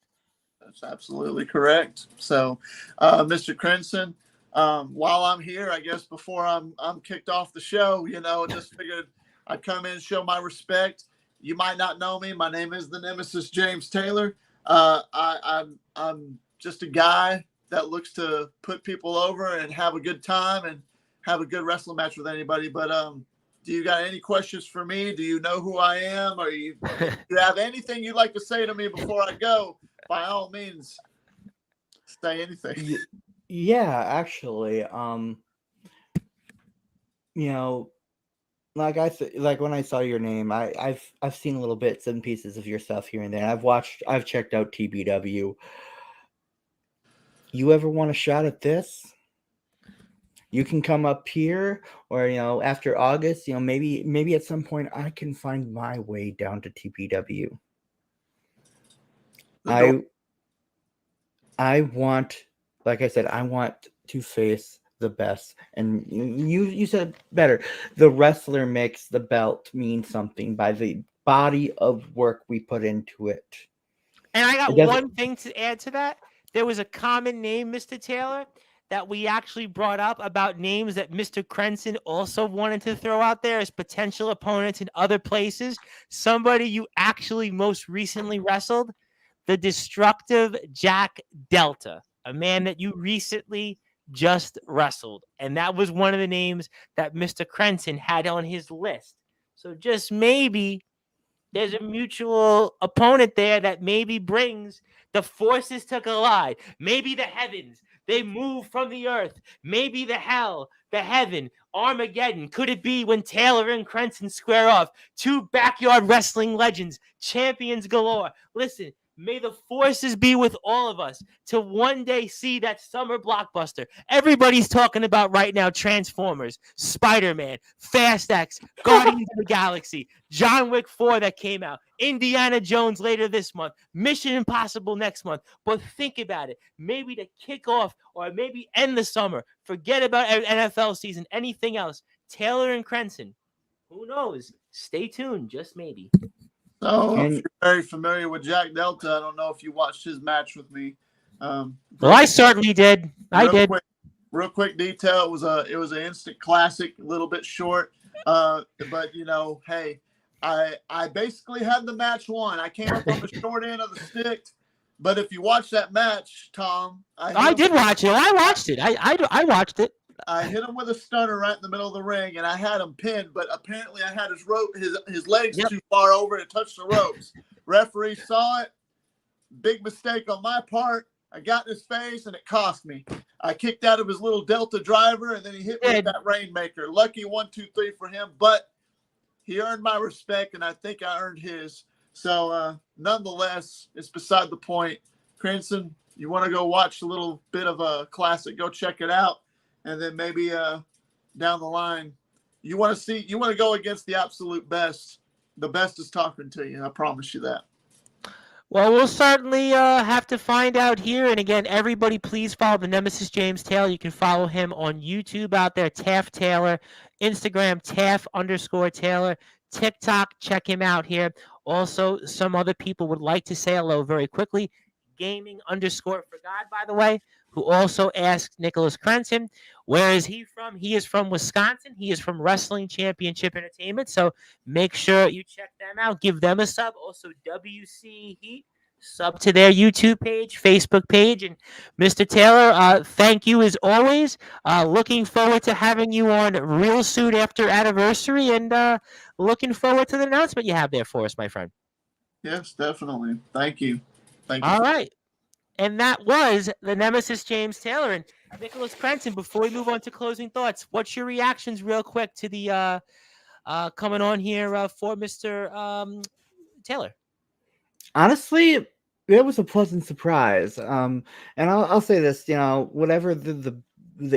Speaker 3: That's absolutely correct. So, Mr. Crimson, while I'm here, I guess before I'm kicked off the show, just figured I'd come in and show my respect. You might not know me. My name is the Nemesis James Taylor. I'm just a guy that looks to put people over and have a good time and have a good wrestling match with anybody. But do you got any questions for me? Do you know who I am? Or do you have anything you'd like to say to me before I go? By all means, say anything.
Speaker 2: Yeah, actually, like when I saw your name, I've seen little bits and pieces of your stuff here and there. I've checked out TBW. You ever want a shot at this? You can come up here, or after August, maybe at some point I can find my way down to TBW. I want, like I said, I want to face the best, and you said better. The wrestler makes the belt mean something by the body of work we put into it.
Speaker 1: And I got one thing to add to that. There was a common name, Mr. Taylor, that we actually brought up about names that Mr. Crenson also wanted to throw out there as potential opponents in other places. Somebody you actually most recently wrestled, the Destructive Jack Delta, a man that you recently just wrestled. And that was one of the names that Mr. Crenson had on his list. So just maybe there's a mutual opponent there that maybe brings the forces to collide. Maybe the heavens, they move from the earth. Maybe the hell, the heaven, Armageddon. Could it be when Taylor and Crenson square off? 2 backyard wrestling legends, champions galore. Listen, May the forces be with all of us to one day see that summer blockbuster everybody's talking about right now: Transformers, Spider-Man, Fast X, Guardians of the Galaxy, John Wick 4 that came out, Indiana Jones later this month, Mission Impossible next month. But think about it. Maybe to kick off or maybe end the summer, forget about NFL season, anything else, Taylor and Crenson. Who knows? Stay tuned, just maybe.
Speaker 3: So, if you're very familiar with Jack Delta, I don't know if you watched his match with me.
Speaker 1: Well, I certainly did. I did.
Speaker 3: Real quick detail. It was an instant classic, a little bit short. But hey, I basically had the match won. I came up on the short end of the stick. But if you watch that match, Tom,
Speaker 1: I did watch it. I watched it. I watched it.
Speaker 3: I hit him with a stunner right in the middle of the ring, and I had him pinned. But apparently, I had his legs too far over to touch the ropes. Referee saw it. Big mistake on my part. I got in his face, and it cost me. I kicked out of his little Delta driver, and then he hit me with that Rainmaker. Lucky 1, 2, 3 for him, but he earned my respect, and I think I earned his. So, nonetheless, it's beside the point. Crenson, you want to go watch a little bit of a classic, go check it out. And then maybe down the line, you want to go against the absolute best. The best is talking to you. I promise you that.
Speaker 1: Well, we'll certainly have to find out here. And again, everybody, please follow the Nemesis James Taylor. You can follow him on YouTube out there, Taft Taylor. Instagram, Taft_Taylor. TikTok, check him out here. Also, some other people would like to say hello very quickly. Gaming_for God, by the way, who also asked Nicholas Crenson, where is he from? He is from Wisconsin. He is from Wrestling Championship Entertainment. So make sure you check them out. Give them a sub. Also, WC Heat, sub to their YouTube page, Facebook page. And Mr. Taylor, thank you as always. Looking forward to having you on real soon after anniversary, and looking forward to the announcement you have there for us, my friend.
Speaker 3: Yes, definitely. Thank you.
Speaker 1: All right. And that was the Nemesis James Taylor. And Nicholas Crenson, before we move on to closing thoughts, what's your reactions real quick to the coming on here for Mr. Taylor?
Speaker 2: Honestly, it was a pleasant surprise. And I'll say this, whatever the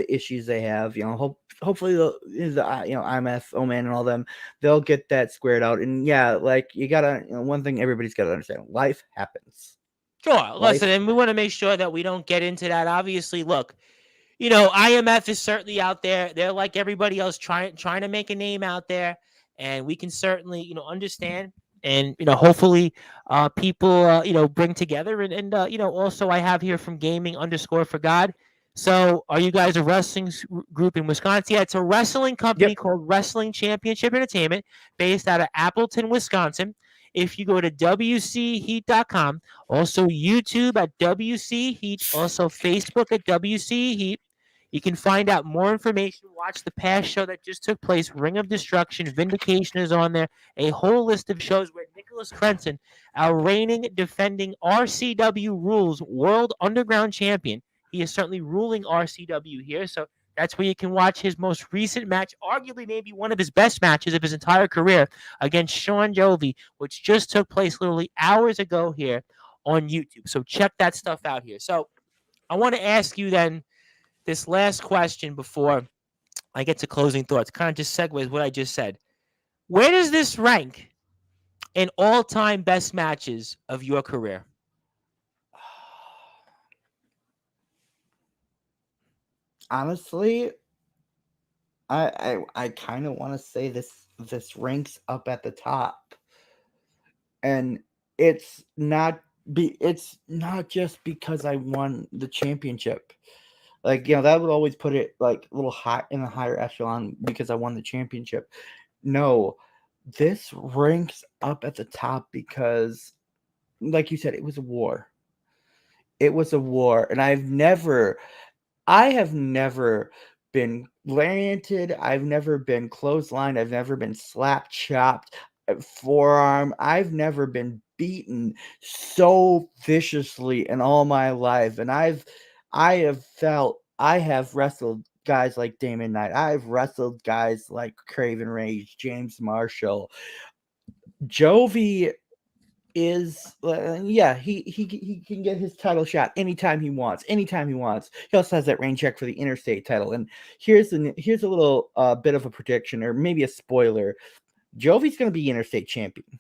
Speaker 2: issues they have, hopefully the IMF, Oman, and all them, they'll get that squared out. And yeah, like you gotta, one thing everybody's gotta understand: life happens.
Speaker 1: Sure. Listen, and we want to make sure that we don't get into that. Obviously, look, IMF is certainly out there. They're like everybody else trying to make a name out there, and we can certainly, understand. And hopefully, people bring together. And also I have here from Gaming_for God. So, are you guys a wrestling group in Wisconsin? Yeah, it's a wrestling company called Wrestling Championship Entertainment, based out of Appleton, Wisconsin. If you go to WCHeat.com, also YouTube at WC Heat, also Facebook at WC Heat, you can find out more information. Watch the past show that just took place, Ring of Destruction, Vindication is on there, a whole list of shows where Nicholas Crenson, our reigning, defending RCW Rules World Underground Champion, he is certainly ruling RCW here, so that's where you can watch his most recent match, arguably maybe one of his best matches of his entire career, against Sean Jovi, which just took place literally hours ago here on YouTube. So check that stuff out here. So I want to ask you then this last question before I get to closing thoughts. Kind of just segues what I just said. Where does this rank in all-time best matches of your career?
Speaker 2: Honestly, I kind of want to say this ranks up at the top, and it's not just because I won the championship. Like, that would always put it like a little high in the higher echelon because I won the championship. No, this ranks up at the top because, like you said, it was a war. It was a war, and I have never been lariated. I've never been clotheslined. I've never been slap chopped, forearm. I've never been beaten so viciously in all my life. And I have wrestled guys like Damon Knight. I've wrestled guys like Craven Rage, James Marshall, Jovi. is he can get his title shot anytime he wants. He also has that rain check for the interstate title. And here's a little bit of a prediction, or maybe a spoiler. Jovi's going to be interstate champion.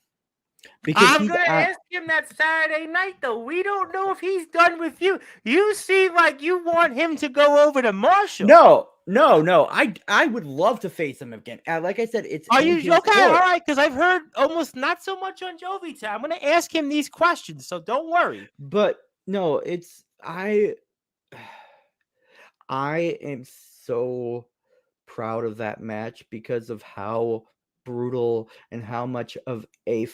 Speaker 1: Because I'm going to ask him that Saturday night, though. We don't know if he's done with you. You seem like you want him to go over to Marshall.
Speaker 2: No. I would love to face him again. Like I said, it's.
Speaker 1: Are you okay? All right, because I've heard almost not so much on Jovi time. I'm going to ask him these questions, so don't worry.
Speaker 2: But no, it's I am so proud of that match because of how brutal and how much of a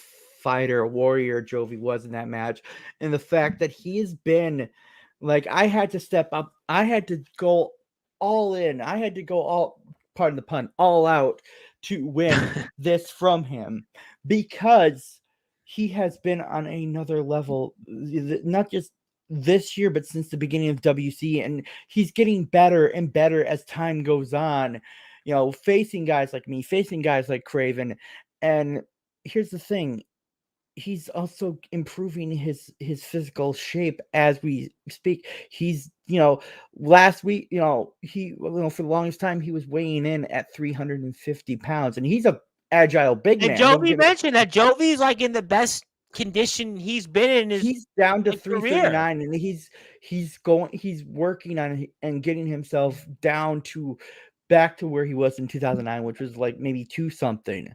Speaker 2: fighter, warrior Jovi was in that match, and the fact that he has been like, I had to step up, I had to go all in, I had to go all, pardon the pun, all out to win this from him, because he has been on another level, not just this year, but since the beginning of WC, and he's getting better and better as time goes on, you know, facing guys like me, facing guys like Craven. And here's the thing, he's also improving his physical shape as we speak. He's, you know, last week, you know, for the longest time he was weighing in at 350 pounds, and he's a agile big man.
Speaker 1: And Jovi mentioned that Jovi's like in the best condition he's been in.
Speaker 2: He's down to 339,
Speaker 1: career.
Speaker 2: and he's working on and getting himself down to back to where he was in 2009, which was like maybe 2 something,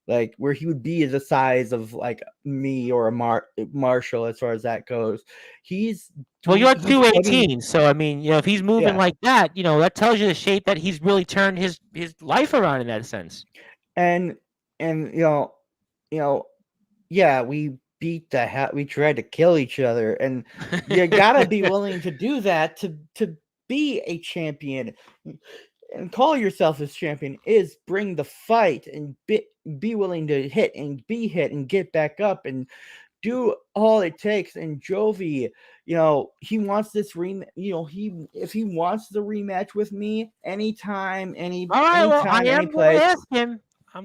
Speaker 2: like where he would be the size of like me or a Marshall as far as that goes. You're
Speaker 1: 218, so I mean, you know, if he's moving like that, you know, that tells you the shape that he's really turned his life around in that sense.
Speaker 2: And you know, yeah, we beat we tried to kill each other, and you gotta be willing to do that to be a champion. And call yourself as champion is bring the fight and be willing to hit and be hit and get back up and do all it takes. And Jovi, you know, he wants this if he wants the rematch with me anytime, any place.
Speaker 1: I'm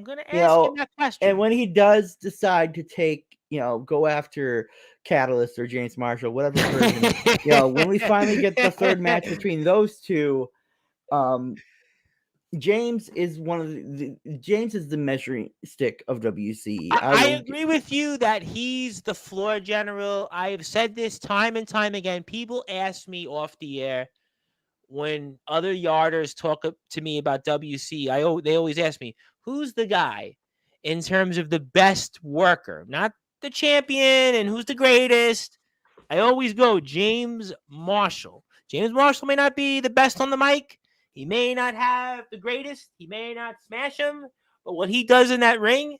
Speaker 1: gonna ask him that question.
Speaker 2: And when he does decide to go after Catalyst or James Marshall, whatever person, when we finally get the third match between those two, James is the measuring stick of WC.
Speaker 1: I agree with you that he's the floor general. I've said this time and time again. People ask me off the air when other yarders talk to me about WC. They always ask me, who's the guy in terms of the best worker, not the champion and who's the greatest. I always go James Marshall. James Marshall may not be the best on the mic. He may not have the greatest. He may not smash him. But what he does in that ring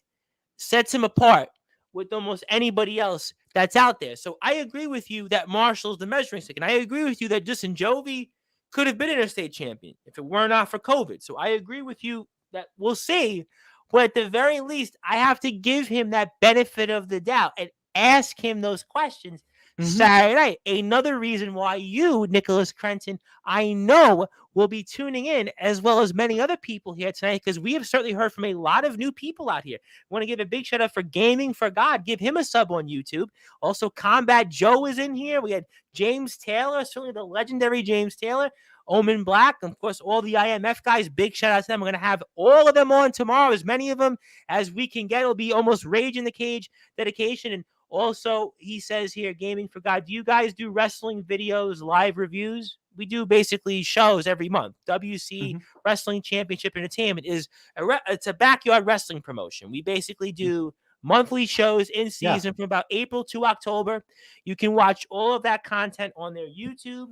Speaker 1: sets him apart with almost anybody else that's out there. So I agree with you that Marshall's the measuring stick. And I agree with you that Justin Jovi could have been interstate champion if it were not for COVID. So I agree with you that we'll see. But at the very least, I have to give him that benefit of the doubt and ask him those questions Saturday night. Another reason why you, Nicholas Crenton, I know will be tuning in, as well as many other people here tonight, because we have certainly heard from a lot of new people out here. I want to give a big shout out for Gaming for God. Give him a sub on YouTube. Also, Combat Joe is in here. We had James Taylor, certainly the legendary James Taylor. Omen Black, of course, all the IMF guys. Big shout out to them. We're going to have all of them on tomorrow, as many of them as we can get. It'll be almost Rage in the Cage dedication. And also, he says here, Gaming for God, do you guys do wrestling videos, live reviews? We do basically shows every month. WC Wrestling Championship Entertainment it's a backyard wrestling promotion. We basically do monthly shows in season from about April to October. You can watch all of that content on their YouTube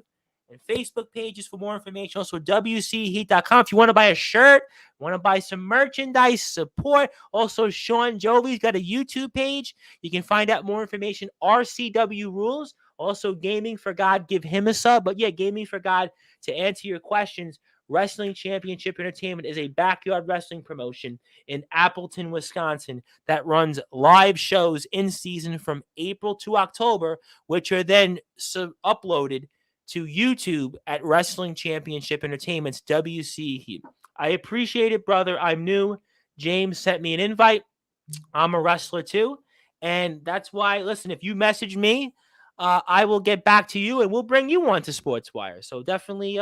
Speaker 1: and Facebook pages for more information. Also, WCHeat.com. If you want to buy a shirt, want to buy some merchandise, support. Also, Sean Jovi's got a YouTube page. You can find out more information. RCW Rules. Also, Gaming for God. Give him a sub. But yeah, Gaming for God, to answer your questions, Wrestling Championship Entertainment is a backyard wrestling promotion in Appleton, Wisconsin that runs live shows in season from April to October, which are then uploaded to YouTube at Wrestling Championship Entertainment's WC Heat. I appreciate it, brother. I'm new. James sent me an invite. I'm a wrestler too. And that's why, listen, if you message me, I will get back to you and we'll bring you on to Sportswire. So definitely,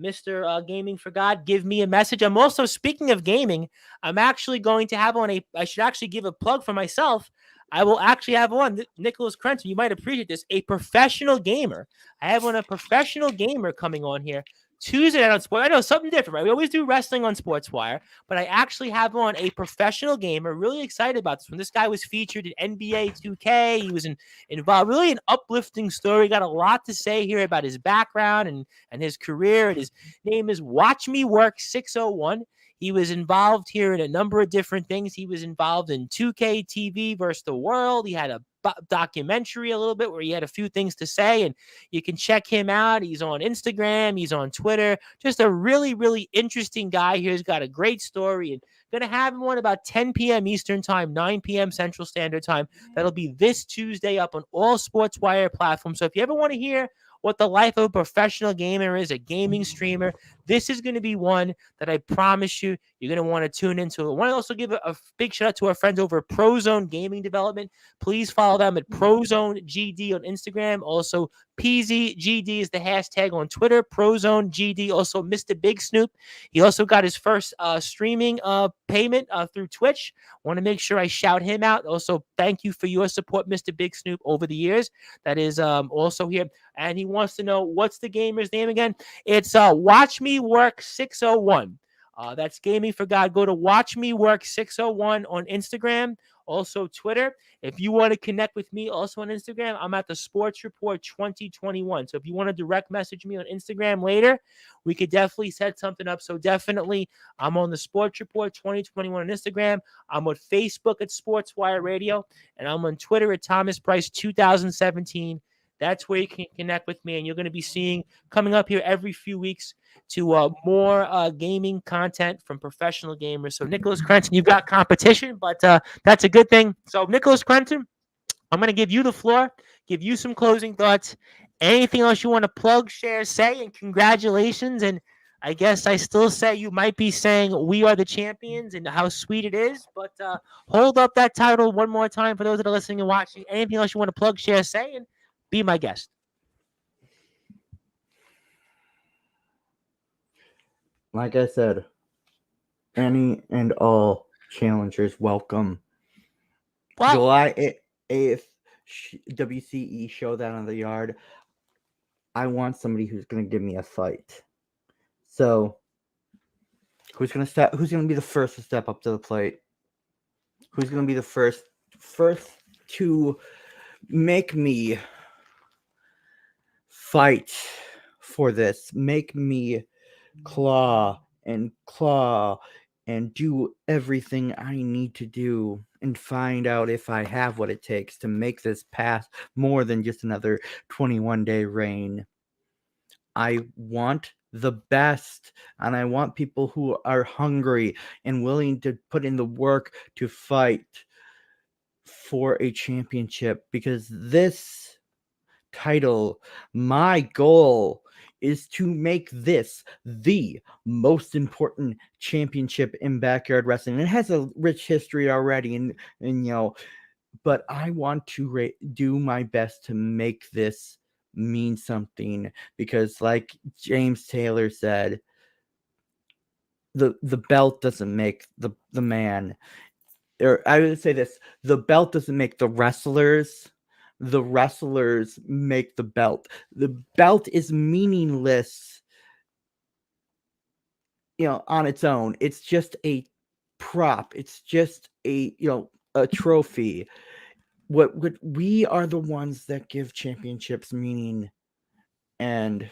Speaker 1: Mr. Gaming for God, give me a message. I'm also, speaking of gaming, I'm actually going to have I should actually give a plug for myself. I will actually have on Nicholas Crenton. You might appreciate this, a professional gamer. I have a professional gamer coming on here Tuesday night on Sports. I know something different, right? We always do wrestling on Sportswire, but I actually have on a professional gamer. Really excited about this one. This guy was featured in NBA 2K. He was involved. Really an uplifting story. Got a lot to say here about his background and his career. And his name is Watch Me Work 601. He was involved here in a number of different things. He was involved in 2K TV versus the world. He had a documentary a little bit where he had a few things to say, and you can check him out. He's on Instagram. He's on Twitter. Just a really, really interesting guy here. He's got a great story, and going to have him on about 10 p.m. Eastern Time, 9 p.m. Central Standard Time. That'll be this Tuesday up on all Sportswire platforms. So if you ever want to hear what the life of a professional gamer is, a gaming streamer, this is going to be one that I promise you you're going to want to tune into. I want to also give a big shout out to our friends over at ProZone Gaming Development. Please follow them at ProZone GD on Instagram. Also, PZGD is the hashtag on Twitter. ProZone GD. Also, Mr. Big Snoop. He also got his first streaming payment through Twitch. Want to make sure I shout him out. Also, thank you for your support, Mr. Big Snoop, over the years. That is also here. And he wants to know, what's the gamer's name again? It's Watch Me Work 601. That's Gaming for God. Go to Watch Me Work 601 on Instagram. Also Twitter. If you want to connect with me also on Instagram, I'm at the Sports Report 2021. So if you want to direct message me on Instagram later, we could definitely set something up. So definitely, I'm on the Sports Report 2021 on Instagram. I'm on Facebook at Sportswire Radio, and I'm on Twitter at Thomas Brice 2017. That's where you can connect with me, and you're going to be seeing coming up here every few weeks to more gaming content from professional gamers. So, Nicholas Crenton, you've got competition, but that's a good thing. So, Nicholas Crenton, I'm going to give you the floor, give you some closing thoughts. Anything else you want to plug, share, say, and congratulations. And I guess I still say you might be saying we are the champions and how sweet it is, but hold up that title one more time for those that are listening and watching. Anything else you want to plug, share, say, and be my guest.
Speaker 2: Like I said, any and all challengers welcome.
Speaker 1: What?
Speaker 2: July 8th, WCE Showdown on the Yard. I want somebody who's going to give me a fight. So, who's going to be the first to step up to the plate? Who's going to be the first to make me fight for this? Make me claw and do everything I need to do and find out if I have what it takes to make this past more than just another 21-day reign. I want the best, and I want people who are hungry and willing to put in the work to fight for a championship, because this title, my goal is to make this the most important championship in backyard wrestling. It has a rich history already, and but I want to do my best to make this mean something, because like James Taylor said, the belt doesn't make the man. Or I would say this, the belt doesn't make the wrestlers. The wrestlers make the belt. The belt is meaningless, on its own. It's just a prop. It's just a trophy. What we are the ones that give championships meaning. And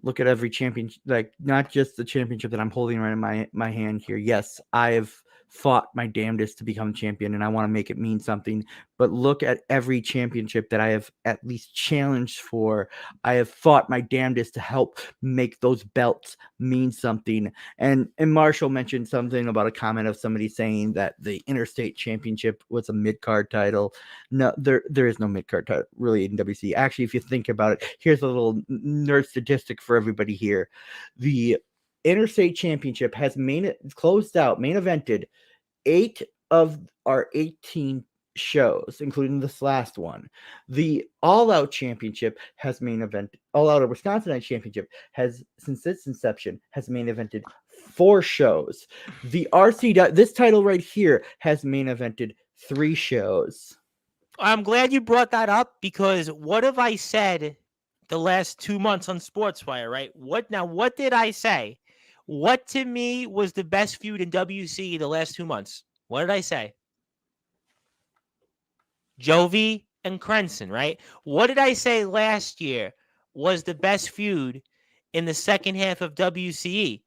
Speaker 2: look at every championship, like not just the championship that I'm holding right in my hand here. Yes, I've fought my damnedest to become champion, and I want to make it mean something. But look at every championship that I have at least challenged for. I have fought my damnedest to help make those belts mean something. And Marshall mentioned something about a comment of somebody saying that the Interstate Championship was a mid-card title. No, there is no mid-card title really in WC. Actually, if you think about it, here's a little nerd statistic for everybody here. The Interstate Championship has main evented 8 of our 18 shows, including this last one, the All Out Championship has main event. All Out Wisconsin Night Championship has, since its inception, has main evented 4 shows. The RCW, this title right here, has main evented 3 shows.
Speaker 1: I'm glad you brought that up, because what have I said the last 2 months on Sportswire, right? What did I say? What to me was the best feud in WC the last 2 months? What did I say? Jovi and Crenson, right? What did I say last year was the best feud in the second half of WCE?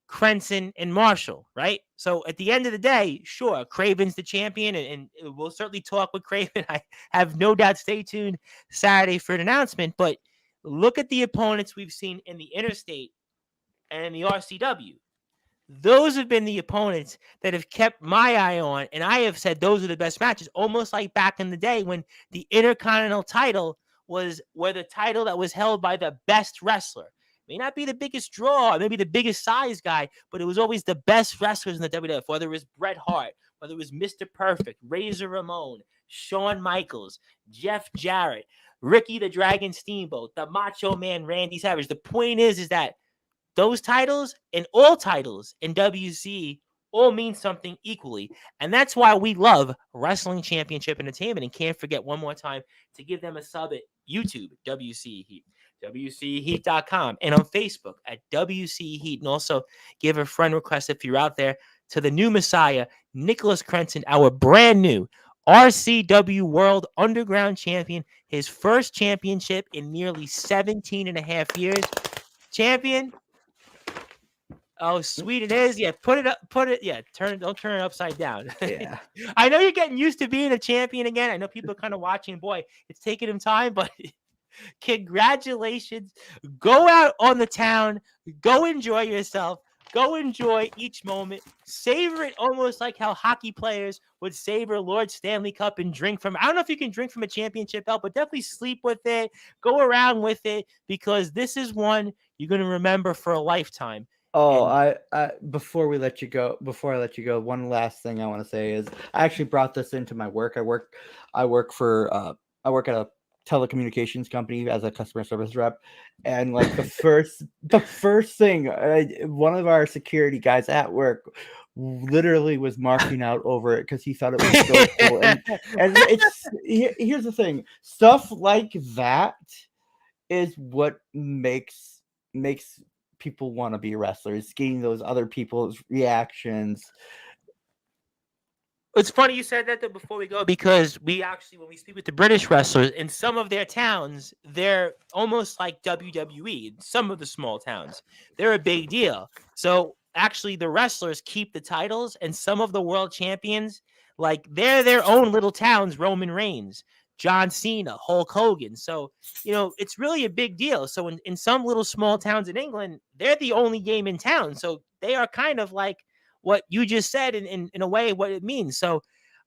Speaker 1: Crenson and Marshall, right? So at the end of the day, sure, Craven's the champion, and we'll certainly talk with Craven. I have no doubt. Stay tuned Saturday for an announcement. But look at the opponents we've seen in the Interstate and in the RCW. Those have been the opponents that have kept my eye on, and I have said those are the best matches, almost like back in the day when the Intercontinental title was the title that was held by the best wrestler. May not be the biggest draw, maybe the biggest size guy, but it was always the best wrestlers in the WWF, whether it was Bret Hart, whether it was Mr. Perfect, Razor Ramon, Shawn Michaels, Jeff Jarrett, Ricky the Dragon Steamboat, the Macho Man Randy Savage. The point is that those titles and all titles in WC all mean something equally. And that's why we love Wrestling Championship Entertainment. And can't forget one more time to give them a sub at YouTube, WC Heat, WCHeat.com, and on Facebook at WC Heat. And also give a friend request if you're out there to the new Messiah, Nicholas Crenson, our brand new RCW World Underground Champion, his first championship in nearly 17 and a half years. Champion. Oh, sweet it is. Yeah, put it up. Yeah, don't turn it upside down.
Speaker 2: Yeah.
Speaker 1: I know you're getting used to being a champion again. I know people are kind of watching. Boy, it's taking him time, but congratulations. Go out on the town. Go enjoy yourself. Go enjoy each moment. Savor it almost like how hockey players would savor Lord Stanley Cup and drink from. I don't know if you can drink from a championship belt, but definitely sleep with it. Go around with it, because this is one you're going to remember for a lifetime.
Speaker 2: Oh, I before I let you go, one last thing I want to say is I actually brought this into my work. I work at a telecommunications company as a customer service rep, and like the first thing, one of our security guys at work literally was marking out over it because he thought it was so cool. And here's the thing, stuff like that is what makes people want to be wrestlers, getting those other people's reactions.
Speaker 1: It's funny you said that though before we go, because we actually, when we speak with the British wrestlers in some of their towns, they're almost like WWE. In some of the small towns, they're a big deal. So actually, the wrestlers keep the titles, and some of the world champions, like they're their own little towns. Roman Reigns, John Cena, Hulk Hogan. So, it's really a big deal. So in some little small towns in England, they're the only game in town. So they are kind of like what you just said in a way, what it means. So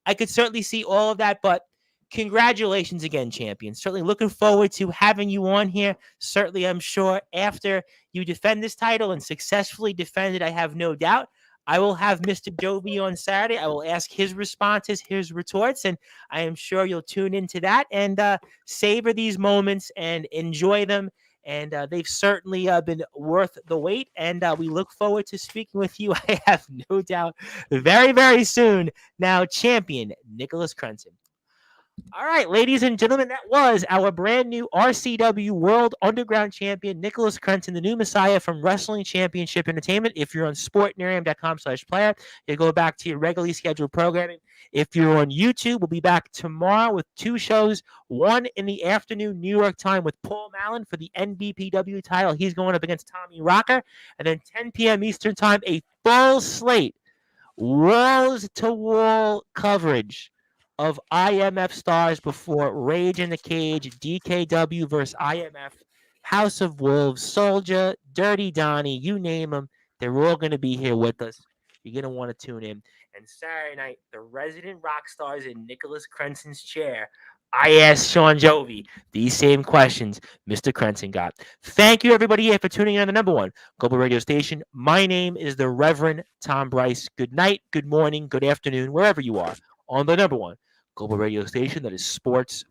Speaker 1: I could certainly see all of that, but congratulations again, champion. Certainly looking forward to having you on here. Certainly, I'm sure after you defend this title and successfully defend it, I have no doubt I will have Mr. Jovi on Saturday. I will ask his responses, his retorts, and I am sure you'll tune into that and savor these moments and enjoy them. And they've certainly been worth the wait. And we look forward to speaking with you, I have no doubt, very, very soon. Now, champion Nicholas Crenson. All right, ladies and gentlemen, that was our brand new RCW World Underground Champion, Nicholas Crenson, the new Messiah from Wrestling Championship Entertainment. If you're on sportnarium.com/player, you go back to your regularly scheduled programming. If you're on YouTube, we'll be back tomorrow with 2 shows, one in the afternoon, New York time, with Paul Mallon for the NBPW title. He's going up against Tommy Rocker. And then 10 p.m. Eastern time, a full slate, walls-to-wall coverage of IMF stars before Rage in the Cage, DKW versus IMF, House of Wolves, Soldier, Dirty Donnie, you name them. They're all going to be here with us. You're going to want to tune in. And Saturday night, the resident rock stars in Nicholas Crenson's chair I asked Sean Jovi these same questions Mr. Crenson got. Thank you, everybody, here for tuning in on the number one global radio station. My name is the Reverend Tom Brice. Good night, good morning, good afternoon, wherever you are, on the number one global radio station that is Sports